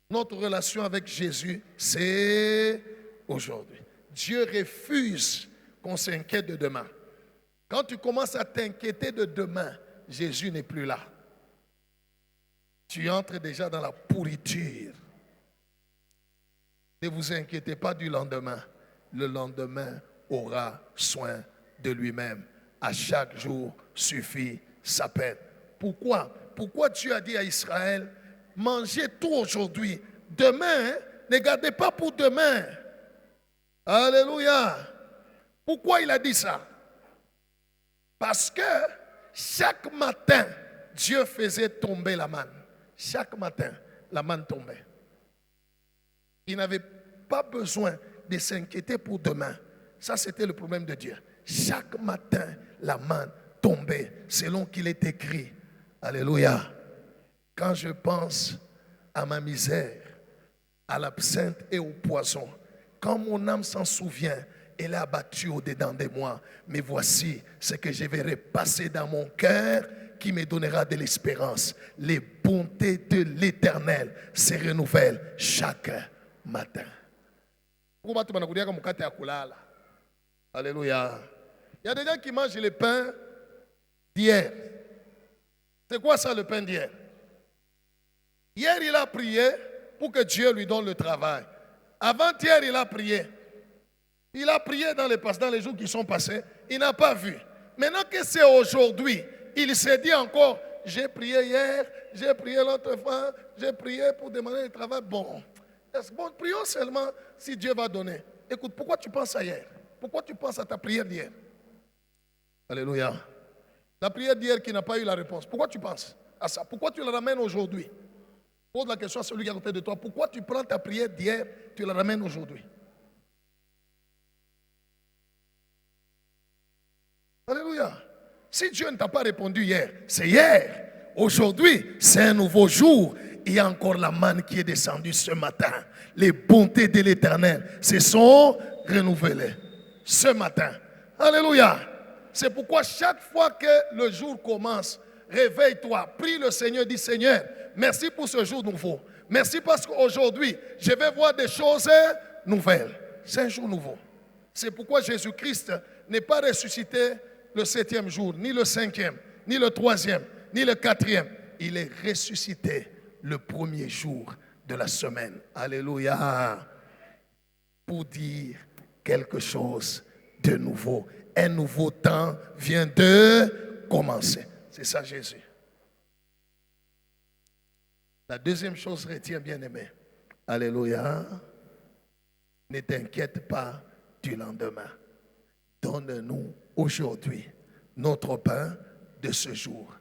B: Notre relation avec Jésus, c'est aujourd'hui. Dieu refuse qu'on s'inquiète de demain. Quand tu commences à t'inquiéter de demain, Jésus n'est plus là. Tu entres déjà dans la pourriture. Ne vous inquiétez pas du lendemain. Le lendemain aura soin de lui-même. À chaque jour suffit sa peine. Pourquoi? Pourquoi Dieu a dit à Israël, mangez tout aujourd'hui. Demain, ne gardez pas pour demain. Alléluia. Pourquoi il a dit ça? Parce que chaque matin, Dieu faisait tomber la manne. Chaque matin, la manne tombait. Il n'avait pas besoin de s'inquiéter pour demain. Ça, c'était le problème de Dieu. Chaque matin, la manne tombait selon qu'il est écrit. Alléluia. Quand je pense à ma misère, à l'absinthe et au poison, quand mon âme s'en souvient, elle est abattue au-dedans de moi. Mais voici ce que je vais repasser dans mon cœur qui me donnera de l'espérance. Les bontés de l'Éternel se renouvellent chaque matin. Alléluia. Il y a des gens qui mangent le pain d'hier. C'est quoi ça, le pain d'hier? Hier, il a prié pour que Dieu lui donne le travail. Avant-hier, il a prié. Il a prié dans les jours qui sont passés. Il n'a pas vu. Maintenant que c'est aujourd'hui, il s'est dit encore, j'ai prié hier, j'ai prié l'autre fois, j'ai prié pour demander le travail. Bon, prions seulement si Dieu va donner. Écoute, pourquoi tu penses à hier? Pourquoi tu penses à ta prière d'hier? Alléluia. La prière d'hier qui n'a pas eu la réponse. Pourquoi tu penses à ça? Pourquoi tu la ramènes aujourd'hui? Pose la question à celui qui est à côté de toi. Pourquoi tu prends ta prière d'hier, tu la ramènes aujourd'hui? Alléluia. Si Dieu ne t'a pas répondu hier, c'est hier. Aujourd'hui, c'est un nouveau jour. Il y a encore la manne qui est descendue ce matin. Les bontés de l'Éternel se sont renouvelées ce matin. Alléluia. C'est pourquoi chaque fois que le jour commence, réveille-toi, prie le Seigneur, dis Seigneur, merci pour ce jour nouveau. Merci parce qu'aujourd'hui, je vais voir des choses nouvelles. C'est un jour nouveau. C'est pourquoi Jésus-Christ n'est pas ressuscité le 7e jour, ni le 5e, ni le 3e, ni le 4e. Il est ressuscité le premier jour de la semaine. Alléluia. Pour dire quelque chose de nouveau. Un nouveau temps vient de commencer. C'est ça Jésus. La deuxième chose, retiens bien aimé. Alléluia. Ne t'inquiète pas du lendemain. Donne-nous aujourd'hui notre pain de ce jour.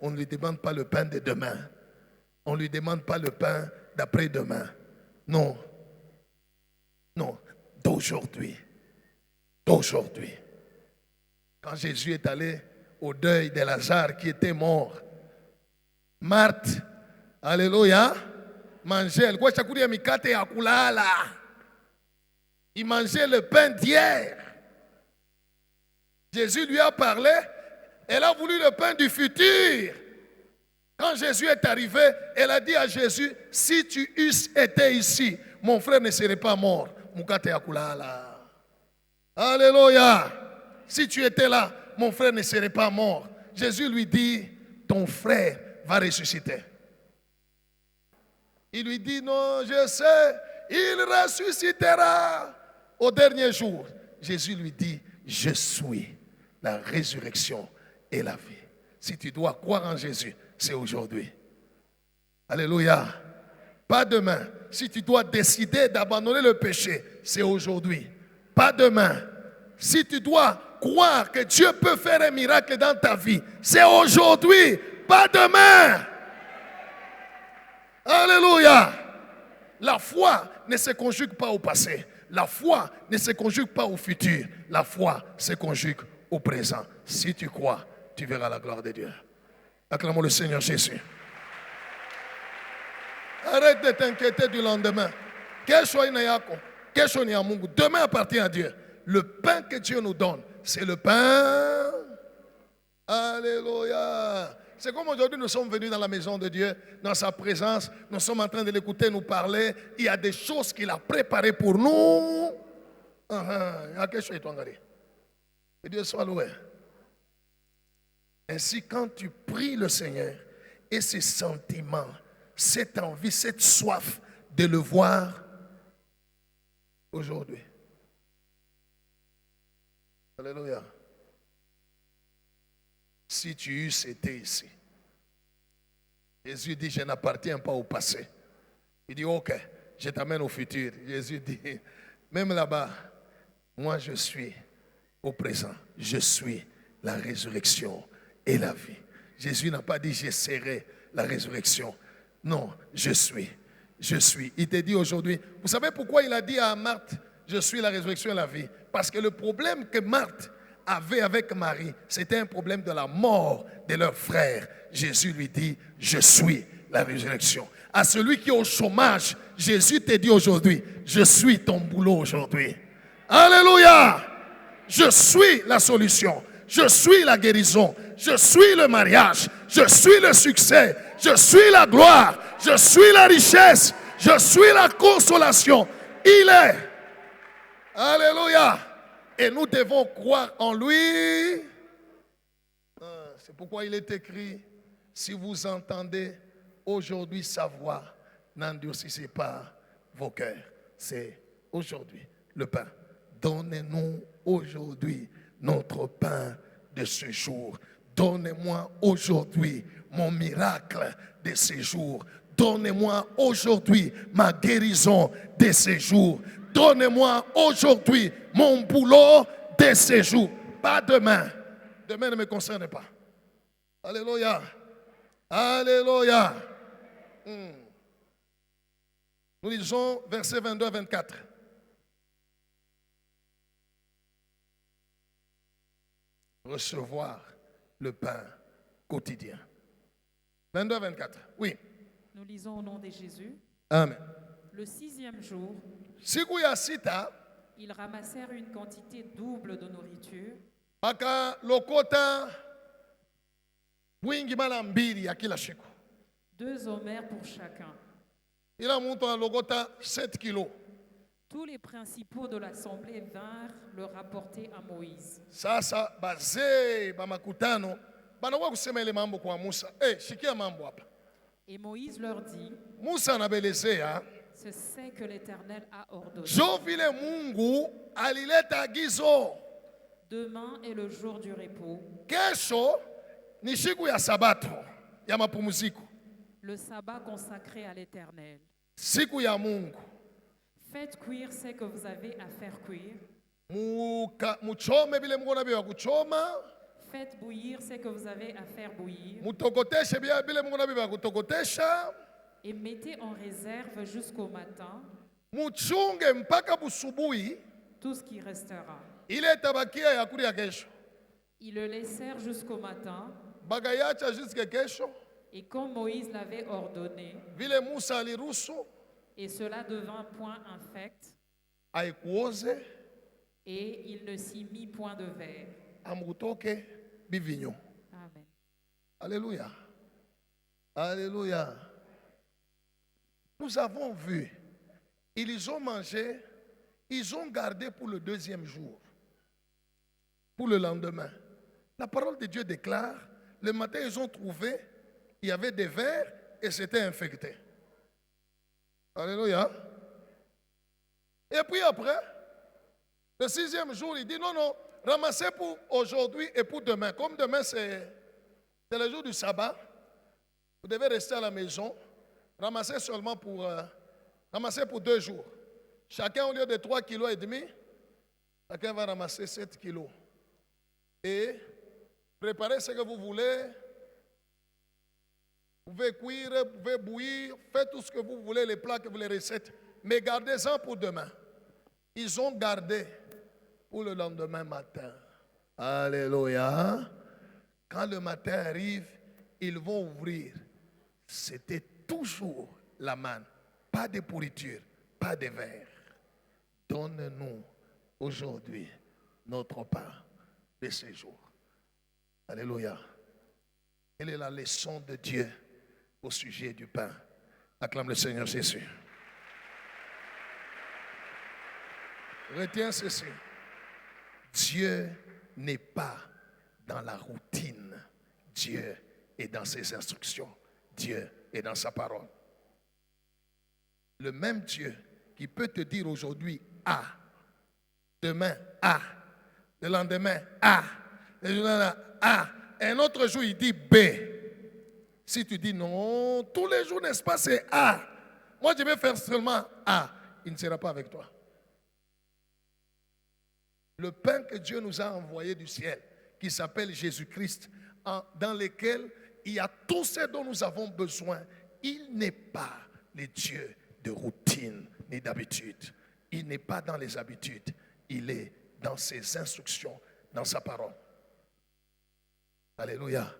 B: On ne lui demande pas le pain de demain. On ne lui demande pas le pain d'après-demain. Non. Non. D'aujourd'hui. D'aujourd'hui. Quand Jésus est allé au deuil de Lazare qui était mort, Marthe, alléluia, mangeait. Il mangeait le pain d'hier. Jésus lui a parlé. Elle a voulu le pain du futur. Quand Jésus est arrivé, elle a dit à Jésus, si tu eusses été ici, mon frère ne serait pas mort. Alléluia. Si tu étais là, mon frère ne serait pas mort. Jésus lui dit, ton frère va ressusciter. Il lui dit, non, je sais, il ressuscitera au dernier jour. Jésus lui dit, je suis la résurrection et la vie. Si tu dois croire en Jésus, c'est aujourd'hui. Alléluia. Pas demain. Si tu dois décider d'abandonner le péché, c'est aujourd'hui. Pas demain. Si tu dois croire que Dieu peut faire un miracle dans ta vie, c'est aujourd'hui. Pas demain. Alléluia. La foi ne se conjugue pas au passé. La foi ne se conjugue pas au futur. La foi se conjugue au présent. Si tu crois, tu verras la gloire de Dieu. Acclamons le Seigneur Jésus. Arrête de t'inquiéter du lendemain. Demain appartient à Dieu. Le pain que Dieu nous donne, c'est le pain. Alléluia. C'est comme aujourd'hui nous sommes venus dans la maison de Dieu, dans sa présence. Nous sommes en train de l'écouter nous parler. Il y a des choses qu'il a préparées pour nous. Que Dieu soit loué. Ainsi, quand tu pries le Seigneur et ces sentiments, cette envie, cette soif de le voir aujourd'hui. Alléluia. Si tu eusses été ici, Jésus dit, je n'appartiens pas au passé. Il dit, ok, je t'amène au futur. Jésus dit, même là-bas, moi je suis au présent. Je suis la résurrection et la vie. Jésus n'a pas dit, je serai la résurrection. Non, je suis. Je suis. Il te dit aujourd'hui, vous savez pourquoi il a dit à Marthe, je suis la résurrection et la vie? Parce que le problème que Marthe avait avec Marie, c'était un problème de la mort de leur frère. Jésus lui dit, je suis la résurrection. À celui qui est au chômage, Jésus te dit aujourd'hui, je suis ton boulot aujourd'hui. Alléluia! Je suis la solution. Je suis la guérison. Je suis le mariage. Je suis le succès. Je suis la gloire. Je suis la richesse. Je suis la consolation. Il est. Alléluia. Et nous devons croire en lui. C'est pourquoi il est écrit, si vous entendez aujourd'hui sa voix, n'endurcissez pas vos cœurs. C'est aujourd'hui le pain. Donnez-nous aujourd'hui notre pain de ce jour. Donnez-moi aujourd'hui mon miracle de ce jour. Donnez-moi aujourd'hui ma guérison de ce jour. Donnez-moi aujourd'hui mon boulot de ce jour. Pas demain. Demain ne me concerne pas. Alléluia. Alléluia. Nous lisons versets 22 à 24. Recevoir le pain quotidien. 22 à 24. Oui.
D: Nous lisons au nom de Jésus.
B: Amen.
D: Le 6e jour,
B: Siku ya sita,
D: ils ramassèrent une quantité double de nourriture,
B: baka lokota wingi mara mbili ya kila siku.
D: 2 homères pour chacun.
B: Ila mtu analokota 7 kilos.
D: Tous les principaux de l'assemblée vinrent le rapporter à Moïse.
B: Sasa bazee ba makutano banakuwa kusema ile mambo kwa Musa. Shikia mambo hapa.
D: Et Moïse leur dit,
B: Musa anabelezea
D: c'est ce que l'Éternel a ordonné.
B: jo vile Mungu alileta agizo.
D: Demain est le jour du repos.
B: Kesho ni siku ya sabato ya mapumziko.
D: Le sabbat consacré à l'Éternel.
B: Siku ya Mungu.
D: Faites cuire ce que vous avez à faire cuire.
B: Muchome bile Mungu anabiwa kuchoma.
D: Faites bouillir ce que vous avez à faire bouillir.
B: Mutokoteshe bile Mungu anabiwa kutokotesha.
D: Et mettez en réserve jusqu'au matin
B: Muchunge mpaka busubuhi.
D: tout ce qui restera.
B: Ile tabakia ya kuli ya kesho.
D: Ils le laissèrent jusqu'au matin.
B: Bagayacha jusqu'à kesho.
D: Et comme Moïse l'avait ordonné,
B: Vile Musa aliruhusu
D: et cela devint point infect,
B: aikuoze
D: et il ne s'y mit point de verre.
B: amutoke bivinyo.
D: Amen.
B: Alléluia. Alléluia. Nous avons vu, ils ont mangé, ils ont gardé pour le 2e jour, pour le lendemain. La parole de Dieu déclare, le matin ils ont trouvé, il y avait des vers et c'était infecté. Alléluia. Et puis après, le 6e jour, il dit non, non, ramassez pour aujourd'hui et pour demain. Comme demain c'est le jour du sabbat, vous devez rester à la maison, ramasser seulement pour, ramasser pour 2 jours. Chacun au lieu de 3,5 kg, chacun va ramasser 7 kilos. Et préparez ce que vous voulez. Vous pouvez cuire, vous pouvez bouillir, faites tout ce que vous voulez, les plats que vous les recettes. Mais gardez-en pour demain. Ils ont gardé pour le lendemain matin. Alléluia. Quand le matin arrive, ils vont ouvrir. C'était toujours la manne. Pas de pourriture, pas de verre. Donne-nous aujourd'hui notre pain de ce jour. Alléluia. Quelle est la leçon de Dieu au sujet du pain? Acclame le Seigneur Jésus. Retiens ceci. Dieu n'est pas dans la routine. Dieu est dans ses instructions. Dieu est dans sa parole. Le même Dieu qui peut te dire aujourd'hui A, demain A, le lendemain A, le lendemain A, un autre jour il dit B. Si tu dis non, tous les jours, n'est-ce pas, c'est A. Moi je vais faire seulement A. Il ne sera pas avec toi. Le pain que Dieu nous a envoyé du ciel, qui s'appelle Jésus-Christ, dans lequel il y a tout ce dont nous avons besoin. Il n'est pas le Dieu de routine ni d'habitude. Il n'est pas dans les habitudes. Il est dans ses instructions, dans sa parole. Alléluia.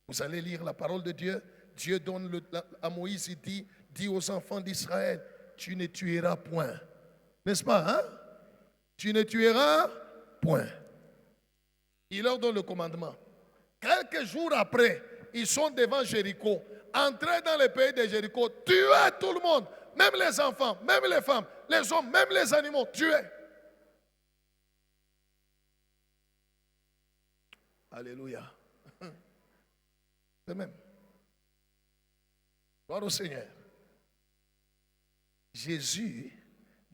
B: Vous allez lire la parole de Dieu. Dieu donne à Moïse, il dit aux enfants d'Israël, tu ne tueras point. N'est-ce pas, hein? Tu ne tueras point. Il leur donne le commandement. Quelques jours après, ils sont devant Jéricho. Entrez dans le pays de Jéricho, tuez tout le monde, même les enfants, même les femmes, les hommes, même les animaux, tuez. Alléluia. De même. Gloire au Seigneur. Jésus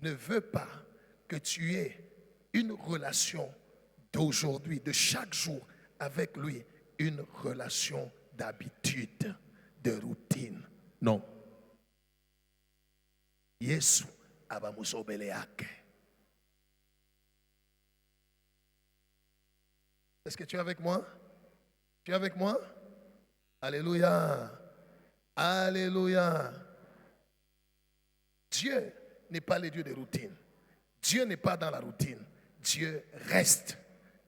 B: ne veut pas que tu aies une relation d'aujourd'hui, de chaque jour avec lui, une relation d'habitude, de routine. Non. Yesu abamusobele yake. Est-ce que tu es avec moi? Tu es avec moi? Alléluia. Alléluia. Dieu n'est pas le Dieu de routine. Dieu n'est pas dans la routine. Dieu reste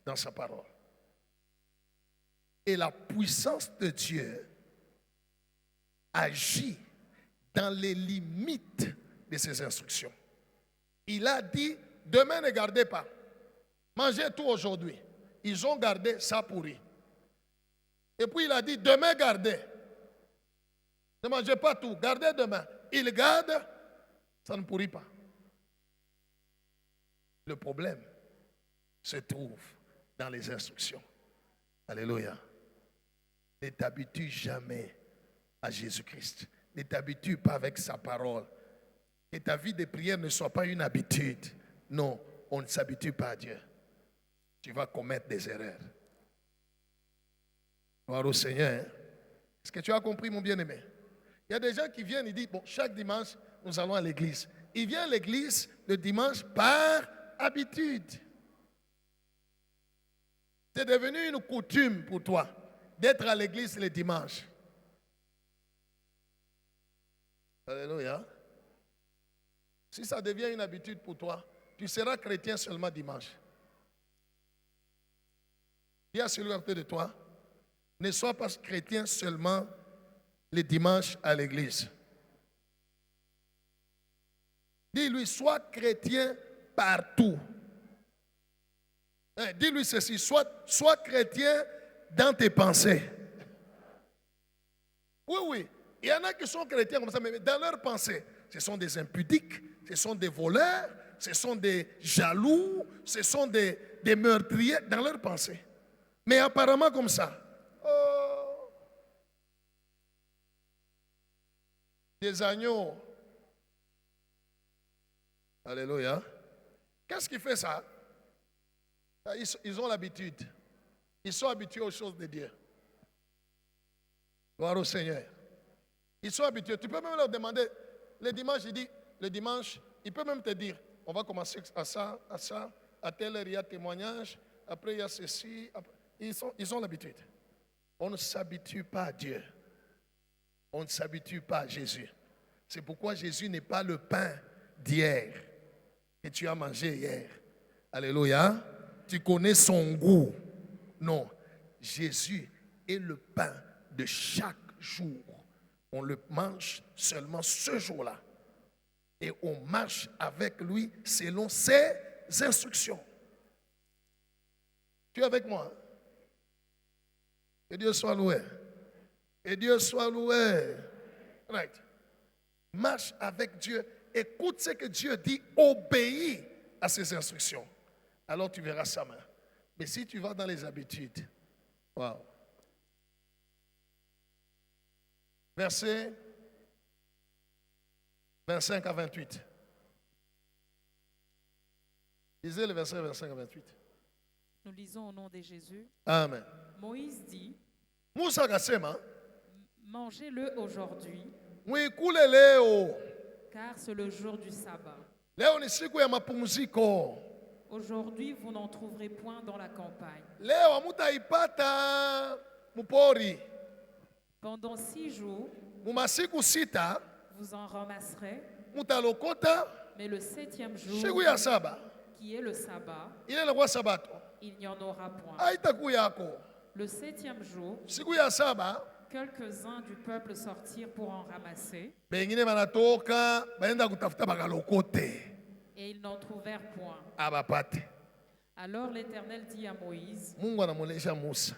B: dans sa parole. Et la puissance de Dieu agit dans les limites de ses instructions. Il a dit, demain ne gardez pas. Mangez tout aujourd'hui. Ils ont gardé, ça pourrit. Et puis il a dit, demain gardez. Ne mangez pas tout, gardez demain. Ils gardent, ça ne pourrit pas. Le problème se trouve dans les instructions. Alléluia. Ne t'habitue jamais à Jésus-Christ. Ne t'habitue pas avec sa parole. Que ta vie de prière ne soit pas une habitude. Non, on ne s'habitue pas à Dieu. Tu vas commettre des erreurs. Gloire au Seigneur. Hein? Est-ce que tu as compris, mon bien-aimé? Il y a des gens qui viennent et disent, bon, chaque dimanche, nous allons à l'église. Ils viennent à l'église le dimanche par habitude. C'est devenu une coutume pour toi d'être à l'église le dimanche. Alléluia. Si ça devient une habitude pour toi, tu seras chrétien seulement dimanche. Dis à celui à côté de toi, ne sois pas chrétien seulement le dimanche à l'église. Dis-lui, sois chrétien partout. Dis-lui ceci, sois chrétien dans tes pensées. Oui, oui. Il y en a qui sont chrétiens comme ça, mais dans leurs pensées, ce sont des impudiques, ce sont des voleurs, ce sont des jaloux, ce sont des meurtriers dans leurs pensées. Mais apparemment comme ça. Oh, des agneaux. Alléluia. Qu'est-ce qui fait ça? Ils ont l'habitude. Ils sont habitués aux choses de Dieu. Gloire au Seigneur. Ils sont habitués. Tu peux même leur demander, le dimanche, il dit, le dimanche, il peut même te dire, on va commencer à ça, à telle heure il y a témoignage, après il y a ceci. Après, ils ont l'habitude. On ne s'habitue pas à Dieu. On ne s'habitue pas à Jésus. C'est pourquoi Jésus n'est pas le pain d'hier que tu as mangé hier. Alléluia. Tu connais son goût. Non. Jésus est le pain de chaque jour. On le mange seulement ce jour-là. Et on marche avec lui selon ses instructions. Tu es avec moi? Que Dieu soit loué. Que Dieu soit loué. Right. Marche avec Dieu. Écoute ce que Dieu dit. Obéis à ses instructions. Alors tu verras sa main. Mais si tu vas dans les habitudes, wow. Verset 25 à 28. Lisez le verset 25 à 28.
D: Nous lisons au nom de Jésus.
B: Amen.
D: Moïse dit,
B: Moussa Gassema,
D: mangez-le aujourd'hui, car c'est le jour du sabbat.
B: leo ni siku ya mapumziko.
D: Aujourd'hui, vous n'en trouverez point dans la campagne.
B: Leo hamutaipata mupori.
D: Pendant 6 jours,
B: Mumasiku sita
D: vous en ramasserez,
B: mutalokota
D: mais le 7e
B: siku
D: jour,
B: ya saba
D: qui est le sabbat,
B: ile inakuwa sabato.
D: il n'y en aura point.
B: Haitakuwa yako.
D: Le 7e jour,
B: Siku ya saba
D: quelques-uns du peuple sortirent pour en ramasser,
B: bengine banatoka baenda kutafuta bakalokote
D: et ils n'en trouvèrent point.
B: abapate.
D: Alors l'Éternel dit à Moïse,
B: Mungu anamuonesha Musa,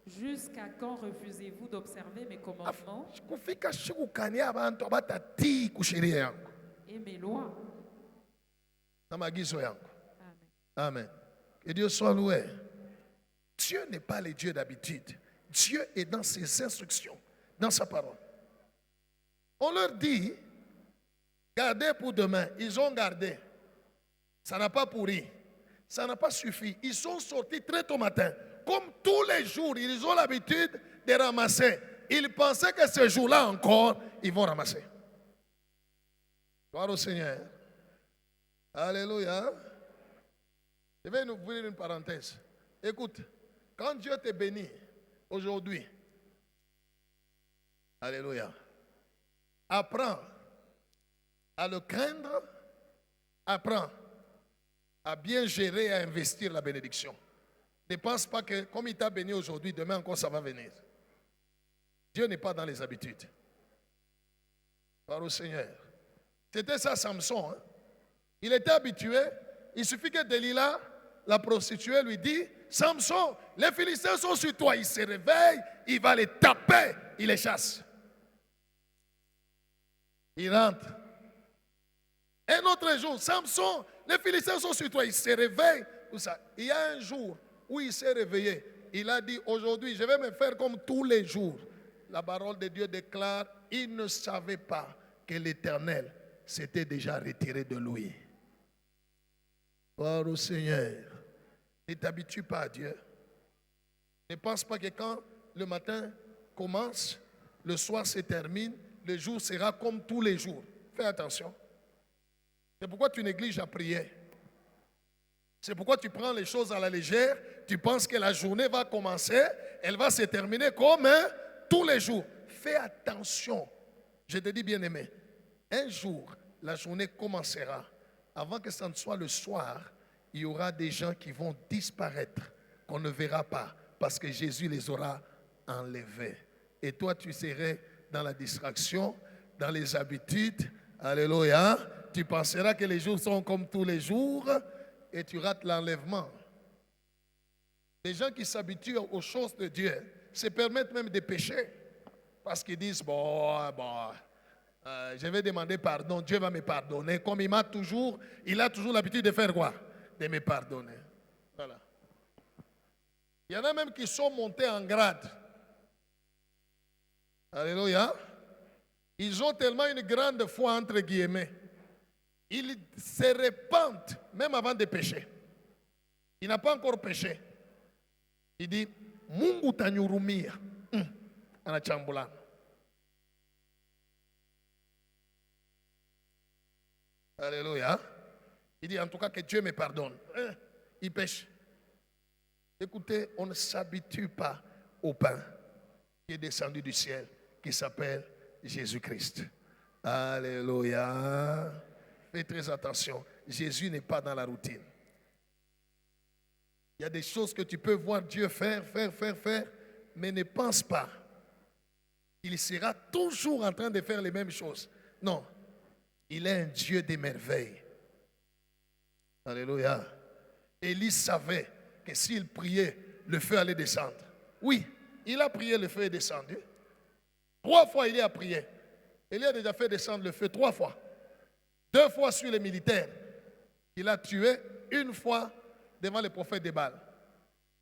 D: jusqu'à quand refusez-vous d'observer mes commandements
B: kufika siku kani abantu abatatii kusheria yangu
D: et mes lois?
B: na maagizo yangu.
D: Amen.
B: Amen. Que Dieu soit loué. Dieu n'est pas le Dieu d'habitude. Dieu est dans ses instructions, dans sa parole. On leur dit, gardez pour demain. Ils ont gardé. Ça n'a pas pourri. Ça n'a pas suffi. Ils sont sortis très tôt matin. Comme tous les jours, ils ont l'habitude de ramasser. Ils pensaient que ce jour-là encore, ils vont ramasser. Gloire au Seigneur. Alléluia. Je vais nous ouvrir une parenthèse. Écoute, quand Dieu te bénit aujourd'hui, alléluia, Apprends à le craindre. Apprends à bien gérer et à investir la bénédiction. Ne pense pas que comme il t'a béni aujourd'hui, demain encore ça va venir. Dieu n'est pas dans les habitudes. Par au Seigneur. C'était ça Samson. Hein? Il était habitué. Il suffit que Delilah, la prostituée, lui dit, Samson, les Philistins sont sur toi. Il se réveille, il va les taper, il les chasse. Il rentre. Un autre jour, Samson, les Philistins sont sur toi. Il se réveille. Tout ça. Il y a un jour où il s'est réveillé. Il a dit, aujourd'hui, je vais me faire comme tous les jours. La parole de Dieu déclare, il ne savait pas que l'Éternel s'était déjà retiré de lui. Gloire au Seigneur. Ne t'habitue pas à Dieu. Ne pense pas que quand le matin commence, le soir se termine, le jour sera comme tous les jours. Fais attention. C'est pourquoi tu négliges la prière. C'est pourquoi tu prends les choses à la légère. Tu penses que la journée va commencer, elle va se terminer comme tous les jours. Fais attention. Je te dis bien aimé, un jour, la journée commencera. Avant que ça ne soit le soir, il y aura des gens qui vont disparaître, qu'on ne verra pas, parce que Jésus les aura enlevés. Et toi, tu serais dans la distraction, dans les habitudes. Alléluia. Tu penseras que les jours sont comme tous les jours et tu rates l'enlèvement. Les gens qui s'habituent aux choses de Dieu se permettent même de pécher. Parce qu'ils disent, je vais demander pardon, Dieu va me pardonner. Comme il a toujours l'habitude de faire quoi? De me pardonner. Voilà. Il y en a même qui sont montés en grade. Alléluia. Ils ont tellement une grande foi, entre guillemets. Ils se repentent même avant de pécher. Il n'a pas encore péché. Il dit, Mungu tanyurumia. Anachambulana. Alléluia. Il dit en tout cas que Dieu me pardonne. Il pêche. Écoutez, on ne s'habitue pas au pain qui est descendu du ciel, qui s'appelle Jésus-Christ. Alléluia. Fais très attention. Jésus n'est pas dans la routine. Il y a des choses que tu peux voir Dieu faire, mais ne pense pas qu'il sera toujours en train de faire les mêmes choses. Non. Il est un Dieu des merveilles. Alléluia. Élie savait que s'il priait, le feu allait descendre. Oui, il a prié, le feu est descendu. 3 fois, il a prié. Il a déjà fait descendre le feu 3 fois. 2 fois sur les militaires. Il a tué 1 fois devant le prophète de Baal.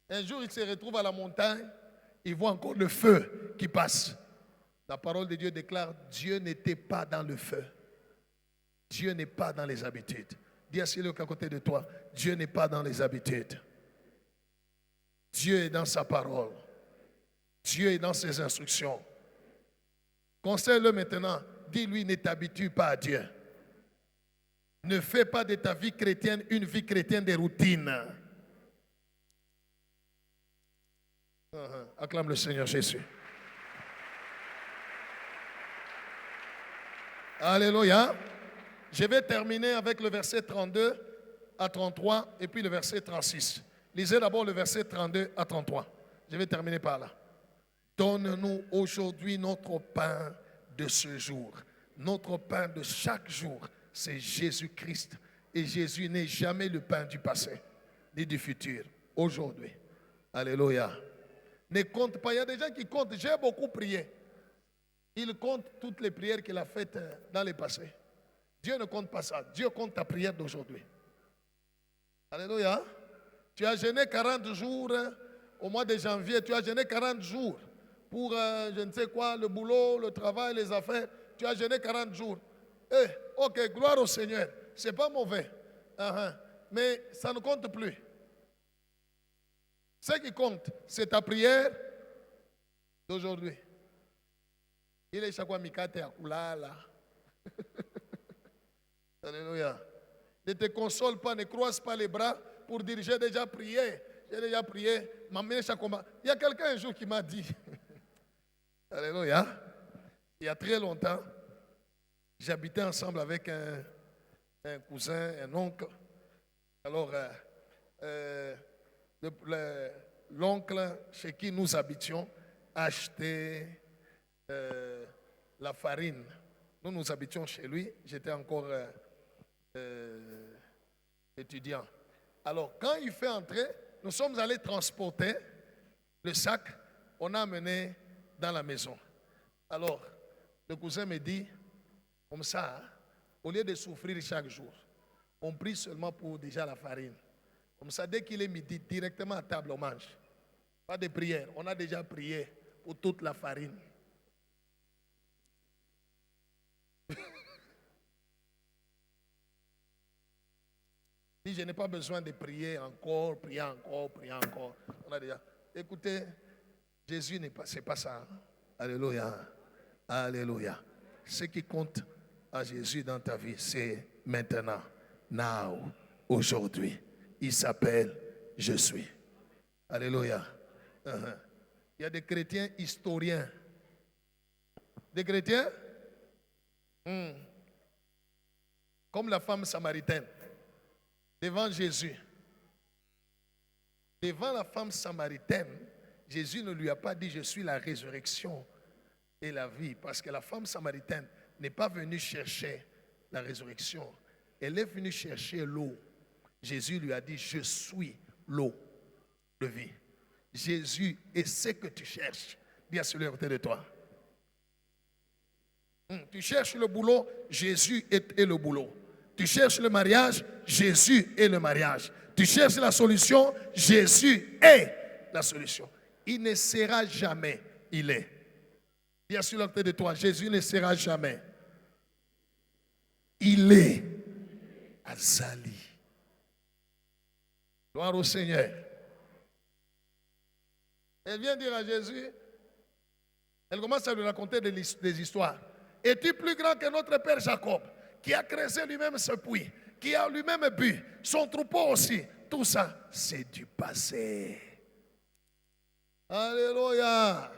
B: Un jour, il se retrouve à la montagne. Il voit encore le feu qui passe. La parole de Dieu déclare, Dieu n'était pas dans le feu. Dieu n'est pas dans les habitudes. Dis à celui qui est à côté de toi, Dieu n'est pas dans les habitudes. Dieu est dans sa parole. Dieu est dans ses instructions. Conseille-le maintenant. Dis-lui, ne t'habitue pas à Dieu. Ne fais pas de ta vie chrétienne une vie chrétienne de routine. Acclame le Seigneur Jésus. Alléluia. Je vais terminer avec le verset 32 à 33 et puis le verset 36. Lisez d'abord le verset 32 à 33. Je vais terminer par là. Donne-nous aujourd'hui notre pain de ce jour. Notre pain de chaque jour, c'est Jésus-Christ. Et Jésus n'est jamais le pain du passé, ni du futur. Aujourd'hui. Alléluia. Ne compte pas. Il y a des gens qui comptent. J'ai beaucoup prié. Il compte toutes les prières qu'il a faites dans le passé. Dieu ne compte pas ça. Dieu compte ta prière d'aujourd'hui. Alléluia. Tu as jeûné 40 jours au mois de janvier. Tu as jeûné 40 jours pour je ne sais quoi, le boulot, le travail, les affaires. Tu as jeûné 40 jours. Ok, gloire au Seigneur. Ce n'est pas mauvais. Mais ça ne compte plus. Ce qui compte, c'est ta prière d'aujourd'hui. Il est chaque fois mikate à kulala. Alléluia. Ne te console pas, ne croise pas les bras pour dire j'ai déjà prié. J'ai déjà prié. Il y a quelqu'un un jour qui m'a dit, Alléluia, il y a très longtemps, j'habitais ensemble avec un cousin, un oncle. Alors, l'oncle chez qui nous habitions achetait la farine. Nous habitions chez lui, j'étais encore étudiant. Alors, quand il fait entrer, nous sommes allés transporter le sac, on a amené dans la maison. Alors, le cousin me dit, comme ça, hein, au lieu de souffrir chaque jour, on prie seulement pour déjà la farine. Comme ça, dès qu'il est midi, directement à table, on mange. Pas de prière, on a déjà prié pour toute la farine. Si je n'ai pas besoin de prier encore, prier encore, prier encore. On a déjà. Écoutez, Jésus n'est pas, c'est pas ça. Alléluia. Alléluia. Ce qui compte à Jésus dans ta vie, c'est maintenant, now, aujourd'hui. Il s'appelle Je suis. Alléluia. Il y a des chrétiens historiens. Des chrétiens comme la femme samaritaine. Devant Jésus. Devant la femme samaritaine, Jésus ne lui a pas dit je suis la résurrection et la vie. Parce que la femme samaritaine n'est pas venue chercher la résurrection. Elle est venue chercher l'eau. Jésus lui a dit je suis l'eau de vie. Jésus est ce que tu cherches. Dis à celui à côté de toi. Tu cherches le boulot, Jésus est le boulot. Tu cherches le mariage, Jésus est le mariage. Tu cherches la solution, Jésus est la solution. Il ne sera jamais, il est. Dis à celui à côté de toi, Jésus ne sera jamais. Il est Azali. Gloire au Seigneur. Elle vient dire à Jésus, elle commence à lui raconter des histoires. Es-tu plus grand que notre père Jacob, qui a creusé lui-même ce puits, qui a lui-même bu, son troupeau aussi? Tout ça, c'est du passé. Alléluia.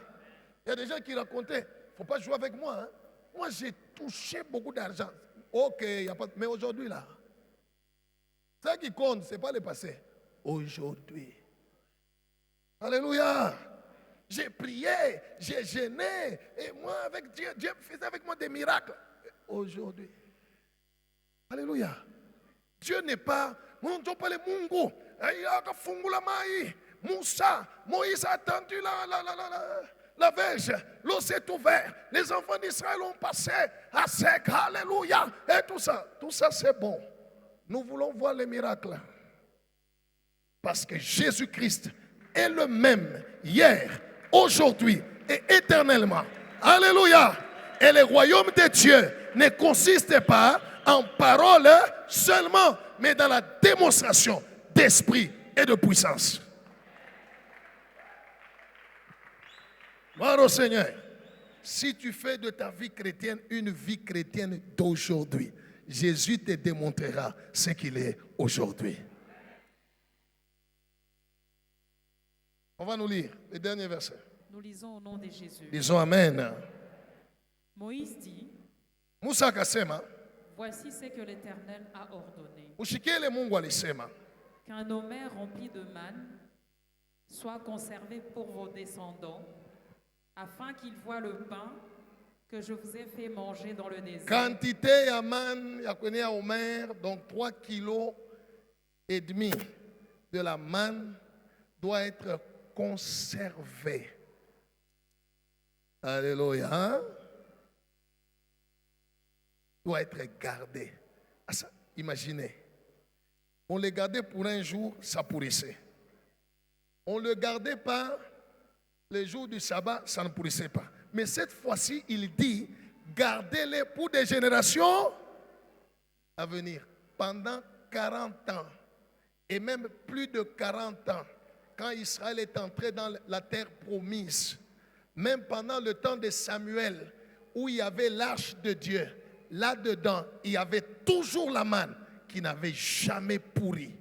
B: Il y a des gens qui racontaient, il ne faut pas jouer avec moi. Hein. Moi, j'ai touché beaucoup d'argent. Ok, il n'y a pas de... Mais aujourd'hui, là, ce qui compte, ce n'est pas le passé. Aujourd'hui. Alléluia. J'ai prié, j'ai gêné, et moi, avec Dieu, Dieu faisait avec moi des miracles. Aujourd'hui. Alléluia. Dieu n'est pas, Moussa, Moïse a tendu la verge, l'eau s'est ouverte, les enfants d'Israël ont passé à sec, alléluia, et tout ça c'est bon. Nous voulons voir les miracles. Parce que Jésus-Christ est le même hier, aujourd'hui et éternellement. Alléluia. Et le royaume de Dieu ne consiste pas en paroles seulement, mais dans la démonstration d'esprit et de puissance. Gloire au Seigneur. Si tu fais de ta vie chrétienne une vie chrétienne d'aujourd'hui, Jésus te démontrera ce qu'il est aujourd'hui. On va nous lire les derniers versets.
D: Nous lisons au nom de Jésus.
B: Disons Amen.
D: Moïse dit,
B: Moussa kasema,
D: voici ce que l'Éternel a ordonné.
B: ushikele Mungu alisema,
D: Qu'un omer rempli de manne soit conservé pour vos descendants, afin qu'ils voient le pain que je vous ai fait manger dans le désert.
B: quantité ya manne ya kwenye ya Omer, donc 3 kilos et demi de la manne doit être conservée. Alléluia. Hein? Doit être gardé. Imaginez. On le gardait pour un jour, ça pourrissait. On ne le gardait pas les jours du sabbat, ça ne pourrissait pas. Mais cette fois-ci, il dit, gardez-les pour des générations à venir. Pendant 40 ans, et même plus de 40 ans, quand Israël est entré dans la terre promise, même pendant le temps de Samuel, où il y avait l'arche de Dieu, là-dedans, il y avait toujours la manne qui n'avait jamais pourri.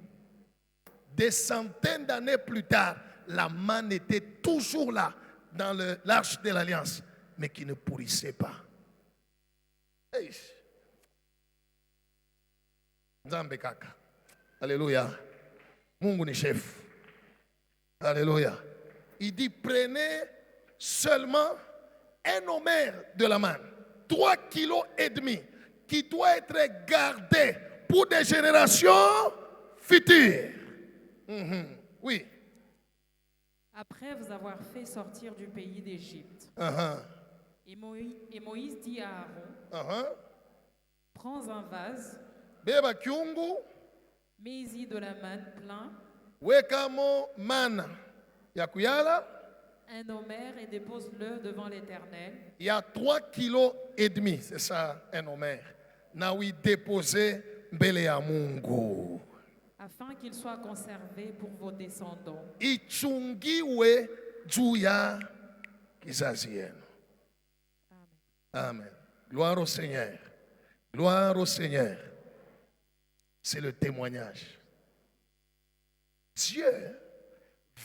B: Des centaines d'années plus tard, la manne était toujours là, dans l'arche de l'Alliance, mais qui ne pourrissait pas. Hey, Nzambe kaka. Alléluia. Mungu ni chef. Alléluia. Il dit, prenez seulement un homère de la manne, 3,5 kg, qui doit être gardé pour des générations futures. Oui.
D: Après vous avoir fait sortir du pays d'Égypte. Et Moïse dit à Aaron, prends un vase,
B: Beba kiungu,
D: mets-y de la manne plein,
B: wekamo mana ya kuyala,
D: un homère et dépose-le devant l'Éternel.
B: il y a 3,5 kg, c'est ça un homère. Na oui déposé mbele ya Mungu.
D: Afin qu'il soit conservé pour vos descendants.
B: Ichungiwe juu ya kizazi yenu. Amen. Gloire au Seigneur. Gloire au Seigneur. C'est le témoignage. Dieu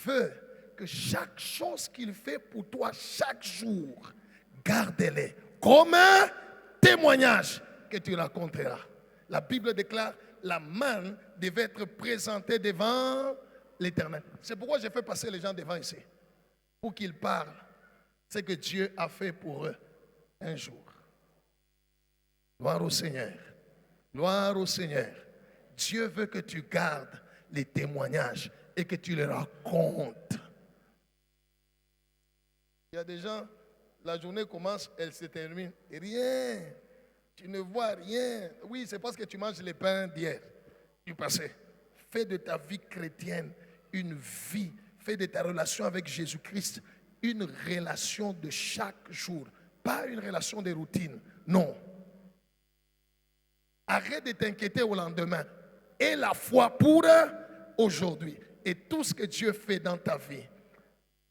B: veut que chaque chose qu'il fait pour toi chaque jour, garde-les comme un témoignage que tu raconteras. La Bible déclare la manne devait être présentée devant l'Éternel. C'est pourquoi j'ai fait passer les gens devant ici. Pour qu'ils parlent ce que Dieu a fait pour eux un jour. Gloire au Seigneur. Gloire au Seigneur. Dieu veut que tu gardes les témoignages et que tu les racontes. Il y a des gens, la journée commence, elle se termine. Rien. Tu ne vois rien. Oui, c'est parce que tu manges les pains d'hier, du passé. Fais de ta vie chrétienne une vie. Fais de ta relation avec Jésus-Christ une relation de chaque jour. Pas une relation de routine. Non. Arrête de t'inquiéter au lendemain. Et la foi pour aujourd'hui. Et tout ce que Dieu fait dans ta vie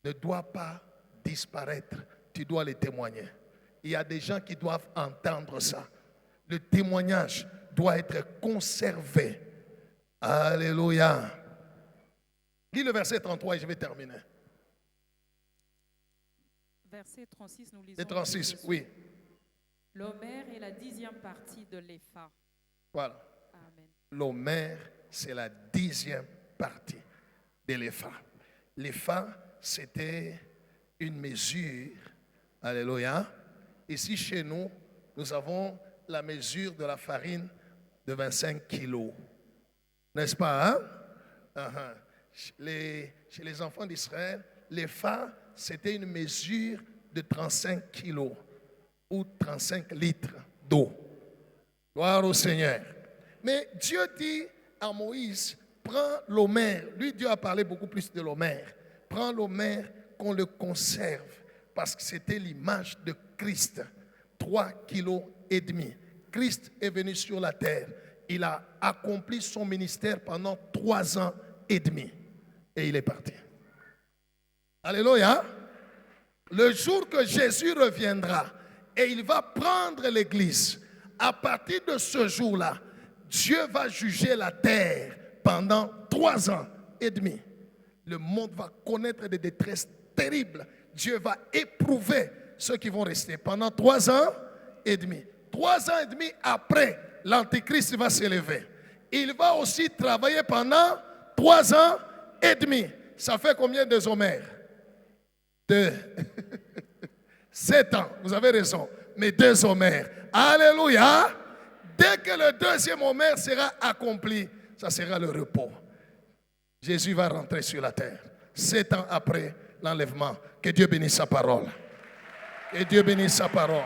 B: ne doit pas disparaître. Tu dois les témoigner. Il y a des gens qui doivent entendre ça. Le témoignage doit être conservé. Alléluia. Lis le verset 33 et je vais terminer.
D: Verset 36, nous lisons.
B: Le 36, oui.
D: L'homère est la 10e partie de l'épha.
B: Voilà.
D: Amen.
B: L'homère, c'est la 10e partie de l'épha. L'épha, c'était une mesure. Alléluia. Ici, chez nous, nous avons la mesure de la farine de 25 kilos. N'est-ce pas, hein? Chez les enfants d'Israël, l'épha, c'était une mesure de 35 kilos ou 35 litres d'eau. Gloire au Seigneur. Mais Dieu dit à Moïse, prends l'homère. Lui, Dieu a parlé beaucoup plus de l'homère. Prends l'homère qu'on le conserve. Parce que c'était l'image de Christ. 3,5 kg. Christ est venu sur la terre. Il a accompli son ministère pendant 3 ans et demi. Et il est parti. Alléluia. Le jour que Jésus reviendra et il va prendre l'église, à partir de ce jour-là, Dieu va juger la terre pendant 3 ans et demi. Le monde va connaître des détresses terribles. Dieu va éprouver ceux qui vont rester pendant 3 ans et demi. 3 ans et demi après, l'Antéchrist va s'élever. Il va aussi travailler pendant 3 ans et demi. Ça fait combien de homères? 2. 7 ans, vous avez raison, mais 2 homères. Alléluia. Dès que le 2e homère sera accompli, ça sera le repos. Jésus va rentrer sur la terre. 7 ans après l'enlèvement. Que Dieu bénisse sa parole. Que Dieu bénisse sa parole.